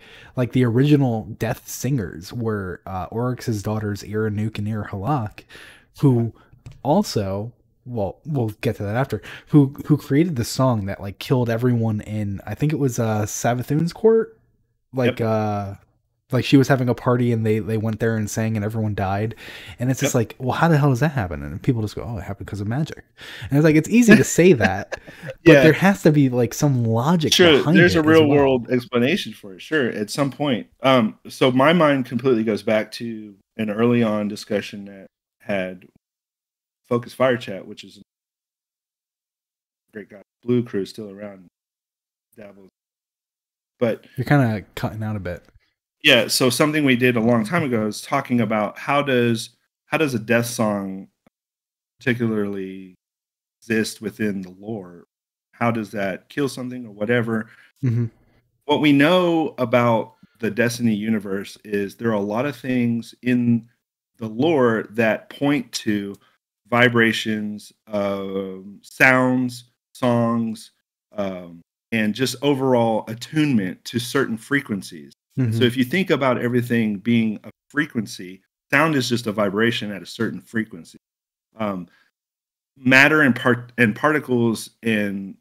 Speaker 1: the original death singers were Oryx's daughters Iranuke and Irhalak, who also, well, we'll get to that after. Who created the song that like killed everyone in, I think it was Savathun's court, like
Speaker 2: Yep.
Speaker 1: uh like she was having a party and they went there and sang and everyone died. And it's just
Speaker 2: Yep.
Speaker 1: like, well, how the hell does that happen? And people just go, oh, it happened because of magic. And it's like, it's easy to say that, but there
Speaker 2: Yeah.
Speaker 1: has to be like some logic
Speaker 2: Sure.
Speaker 1: behind
Speaker 2: There's a
Speaker 1: it as
Speaker 2: real
Speaker 1: well.
Speaker 2: world explanation for it. Sure. At some point. So my mind completely goes back to an early on discussion that had Focus Fire Chat, which is a great guy. Blue Crew is still around. Dabbles. But
Speaker 1: You're kind of cutting out a bit.
Speaker 2: yeah, so something we did a long time ago is talking about how does a death song particularly exist within the lore? How does that kill something or whatever?
Speaker 1: Hmm.
Speaker 2: What we know about the Destiny universe is there are a lot of things in the lore that point to vibrations, sounds, songs, um, and just overall attunement to certain frequencies. And so,
Speaker 1: Hmm.
Speaker 2: if you think about everything being a frequency, sound is just a vibration at a certain frequency. Um, Matter and particles and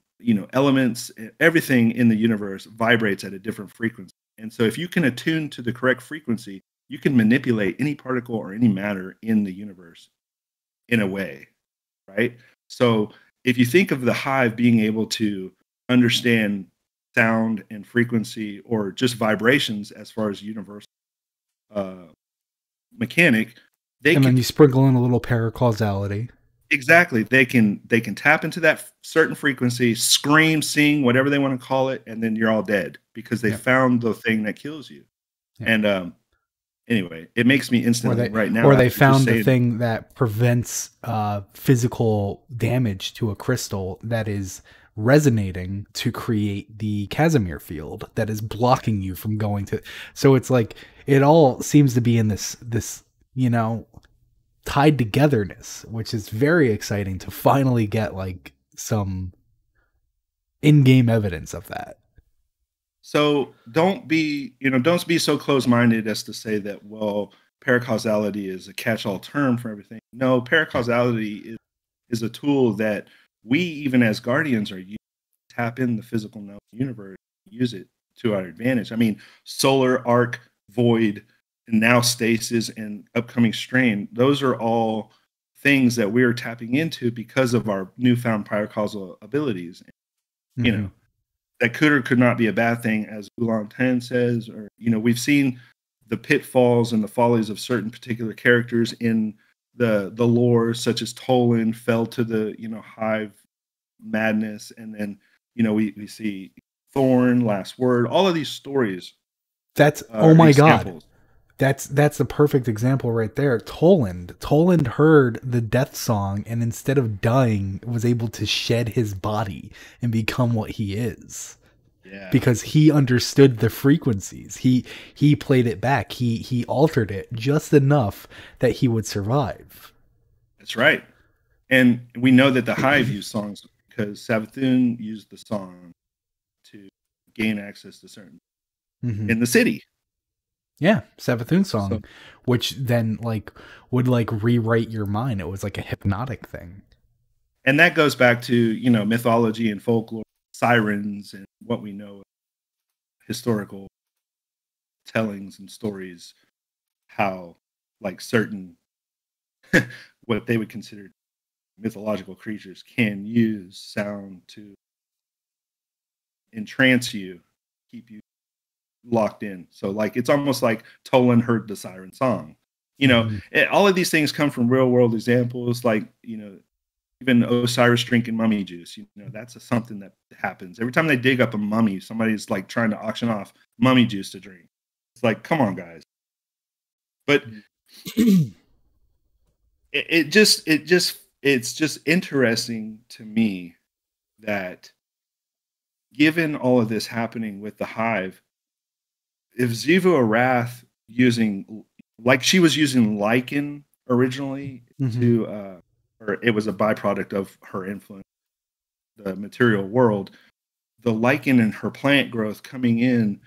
Speaker 2: elements, everything in the universe vibrates at a different frequency. And so if you can attune to the correct frequency, you can manipulate any particle or any matter in the universe in a way, right? So if you think of the hive being able to understand sound and frequency or just vibrations as far as universal uh, mechanic, they
Speaker 1: And
Speaker 2: can
Speaker 1: then you sprinkle in a little paracausality.
Speaker 2: exactly they can tap into that certain frequency, scream, sing, whatever they want to call it, and then you're all dead because they
Speaker 1: Yep.
Speaker 2: found the thing that kills you.
Speaker 1: Yep.
Speaker 2: And anyway, it makes me
Speaker 1: Or
Speaker 2: instantly
Speaker 1: they
Speaker 2: right now
Speaker 1: or they
Speaker 2: after just
Speaker 1: found the
Speaker 2: saying
Speaker 1: thing that prevents physical damage to a crystal that is resonating to create the Casimir field that is blocking you from going to. So it's like it all seems to be in this tied togetherness, which is very exciting to finally get like some in-game evidence of that.
Speaker 2: so don't be so close-minded as to say that, well, paracausality is a catch-all term for everything. No, paracausality is a tool that we, even as guardians, are using to tap in the physical known universe, use it to our advantage. I mean, solar arc, void, and now stasis and upcoming strain, those are all things that we're tapping into because of our newfound paracausal abilities. You
Speaker 1: Mm-hmm.
Speaker 2: know, that could or could not be a bad thing, as Ulan 10 says, or we've seen the pitfalls and the follies of certain particular characters in the lore, such as Tolan fell to the hive madness, and then we see Thorn, Last Word, all of these stories
Speaker 1: That's oh
Speaker 2: are
Speaker 1: my god.
Speaker 2: examples.
Speaker 1: That's the perfect example right there. Toland heard the death song and instead of dying was able to shed his body and become what he is
Speaker 2: Yeah,
Speaker 1: because he understood the frequencies. He played it back. He altered it just enough that he would survive.
Speaker 2: that's right. And we know that the hive used songs because Savathun used the song to gain access to certain
Speaker 1: Mm-hmm.
Speaker 2: in the city.
Speaker 1: Yeah, Savathun
Speaker 2: So
Speaker 1: song, which then like would like rewrite your mind. It was like a hypnotic thing.
Speaker 2: and that goes back to mythology and folklore, sirens, and what we know of historical tellings and stories, how like certain what they would consider mythological creatures can use sound to entrance you, keep you locked in. So like it's almost like Tolan heard the siren song.
Speaker 1: Mm-hmm.
Speaker 2: All of these things come from real world examples, like even Osiris drinking mummy juice. That's something that happens every time they dig up a mummy. Somebody's like trying to auction off mummy juice to drink. It's like, come on, guys. But it's just interesting to me that given all of this happening with the hive, if Zivu Arath using like she was using lichen originally
Speaker 1: Mm-hmm.
Speaker 2: to or it was a byproduct of her influence the material world, the lichen and her plant growth coming in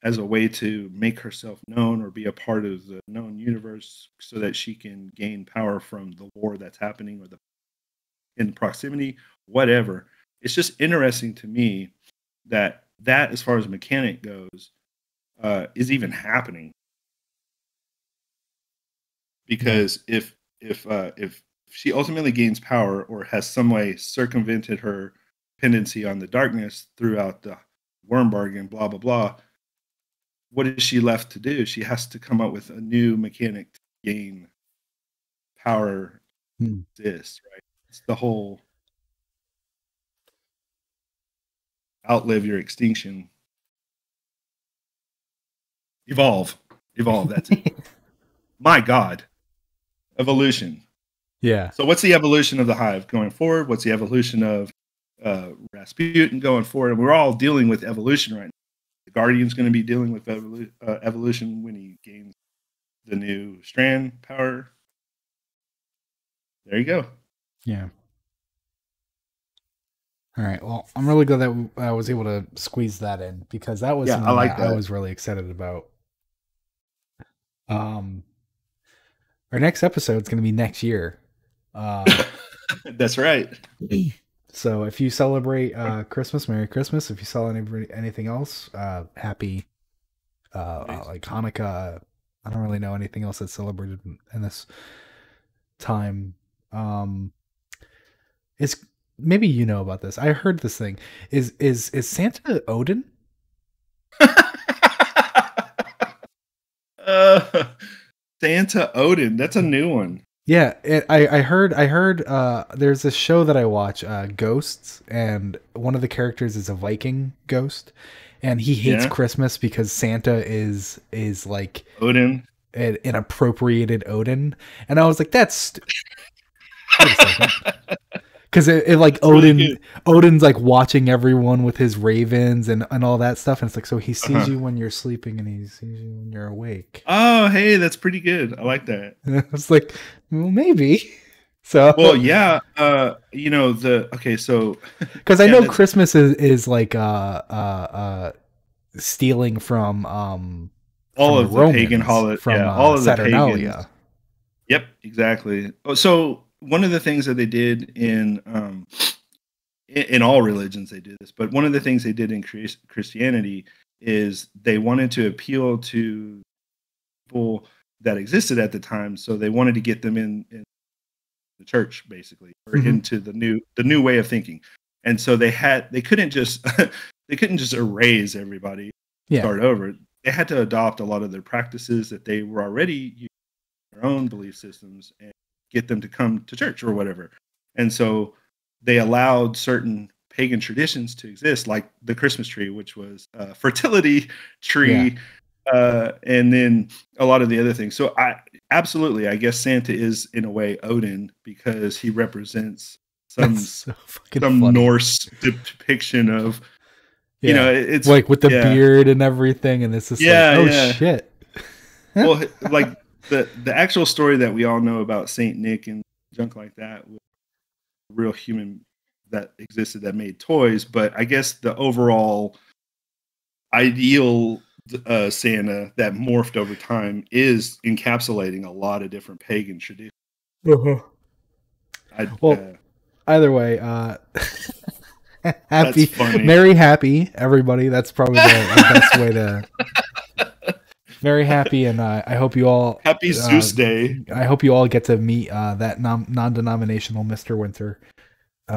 Speaker 2: as a way to make herself known or be a part of the known universe so that she can gain power from the war that's happening or the in proximity, whatever. It's just interesting to me that as far as mechanic goes is even happening,
Speaker 1: Yeah.
Speaker 2: because if she ultimately gains power or has some way circumvented her dependency on the darkness throughout the worm bargain, blah blah blah, what is she left to do? She has to come up with a new mechanic to gain power
Speaker 1: Mm.
Speaker 2: to exist, right? It's the whole outlive your extinction, evolve, evolve. That's it. My God, evolution.
Speaker 1: Yeah.
Speaker 2: So, what's the evolution of the hive going forward? What's the evolution of Rasputin going forward? And we're all dealing with evolution right now. The Guardian's going to be dealing with evolution when he gains the new strand power. There you go.
Speaker 1: Yeah. All right. Well, I'm really glad that I was able to squeeze that in because that was
Speaker 2: Yeah, I
Speaker 1: something
Speaker 2: like
Speaker 1: that I
Speaker 2: that.
Speaker 1: was really excited about. Um, our next episode is going to be next year.
Speaker 2: That's right.
Speaker 1: So if you celebrate Christmas, Merry Christmas. If you celebrate anything else, happy
Speaker 2: Nice.
Speaker 1: like Hanukkah, I don't really know anything else that's celebrated in this time. Um, it's maybe you know about this. I heard this thing. Is Santa Odin?
Speaker 2: uh, Santa Odin. That's a new one.
Speaker 1: Yeah, I heard there's a show that I watch, Ghosts, and one of the characters is a Viking ghost, and he hates
Speaker 2: Yeah,
Speaker 1: Christmas because Santa is like
Speaker 2: Odin.
Speaker 1: an appropriated Odin, and I was like, wait a second, because it like
Speaker 2: It's really good.
Speaker 1: Odin's like watching everyone with his ravens and all that stuff, and it's like, so he sees
Speaker 2: Uh-huh.
Speaker 1: you when you're sleeping and he sees you when you're awake.
Speaker 2: Oh, hey, that's pretty good. I like that.
Speaker 1: And I was like, well, maybe.
Speaker 2: Well,
Speaker 1: So,
Speaker 2: yeah. The okay, so
Speaker 1: because I
Speaker 2: yeah,
Speaker 1: know
Speaker 2: that's
Speaker 1: Christmas is like stealing
Speaker 2: all
Speaker 1: from the
Speaker 2: of the pagan
Speaker 1: Romans,
Speaker 2: holiday.
Speaker 1: from
Speaker 2: Yeah, all of the
Speaker 1: Saturnalia.
Speaker 2: pagans. Yep, exactly. Oh, so one of the things that they did in all religions they did this, but one of the things they did in Christianity is they wanted to appeal to people that existed at the time, so they wanted to get them in the church basically, or
Speaker 1: Hmm.
Speaker 2: into the new way of thinking. And so they couldn't just they couldn't just erase everybody,
Speaker 1: Yeah,
Speaker 2: start over. They had to adopt a lot of their practices that they were already using, their own belief systems, and get them to come to church or whatever. And so they allowed certain pagan traditions to exist, like the Christmas tree, which was a fertility
Speaker 1: yeah,
Speaker 2: tree, and then a lot of the other things. So I guess Santa is in a way Odin because he represents
Speaker 1: that's
Speaker 2: some
Speaker 1: so fucking
Speaker 2: some
Speaker 1: funny.
Speaker 2: Norse depiction of,
Speaker 1: Yeah,
Speaker 2: it's
Speaker 1: like with the
Speaker 2: yeah,
Speaker 1: beard and everything, and it's just like,
Speaker 2: yeah,
Speaker 1: oh
Speaker 2: yeah.
Speaker 1: shit.
Speaker 2: Well, like the actual story that we all know about Saint Nick and junk like that, was a real human that existed that made toys. But I guess the overall ideal Santa that morphed over time is encapsulating a lot of different pagan traditions.
Speaker 1: Uh-huh.
Speaker 2: I
Speaker 1: Well, either way,
Speaker 2: That's
Speaker 1: happy,
Speaker 2: funny.
Speaker 1: merry, happy, everybody. That's probably the best way to very happy, and I hope you all.
Speaker 2: Happy
Speaker 1: Uh,
Speaker 2: Zeus Day.
Speaker 1: I hope you all get to meet that non-denominational Mister Winter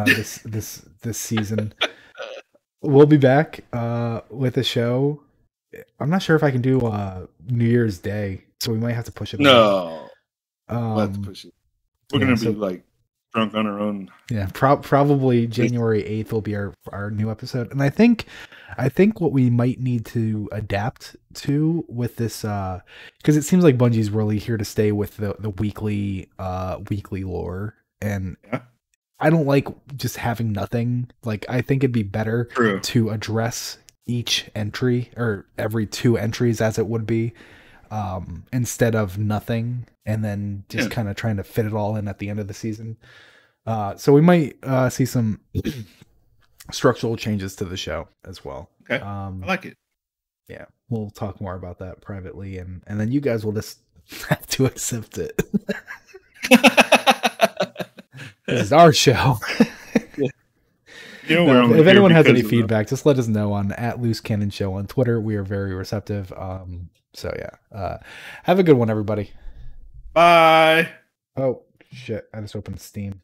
Speaker 1: this season. We'll be back with a show. I'm not sure if I can do New Year's Day, so we might have to push it a little.
Speaker 2: No, we'll have to push it. We're
Speaker 1: Yeah,
Speaker 2: gonna be
Speaker 1: so
Speaker 2: like drunk on our own.
Speaker 1: yeah, probably January 8th will be our new episode. And I think what we might need to adapt to with this because it seems like Bungie's really here to stay with the weekly lore, and
Speaker 2: Yeah,
Speaker 1: I don't like just having nothing. Like, I think it'd be better
Speaker 2: true.
Speaker 1: to address each entry or every two entries as it would be, instead of nothing and then just
Speaker 2: Yeah.
Speaker 1: kind of trying to fit it all in at the end of the season. So we might see some structural changes to the show as well.
Speaker 2: Okay. I like it.
Speaker 1: Yeah, we'll talk more about that privately, and then you guys will just have to accept it. This is our show.
Speaker 2: We're
Speaker 1: No,
Speaker 2: only
Speaker 1: if
Speaker 2: here
Speaker 1: anyone has any
Speaker 2: because of
Speaker 1: feedback, just let us know on at Loose Canon Show on Twitter. We are very receptive. So yeah, have a good one, everybody.
Speaker 2: Bye.
Speaker 1: Oh shit! I just opened Steam.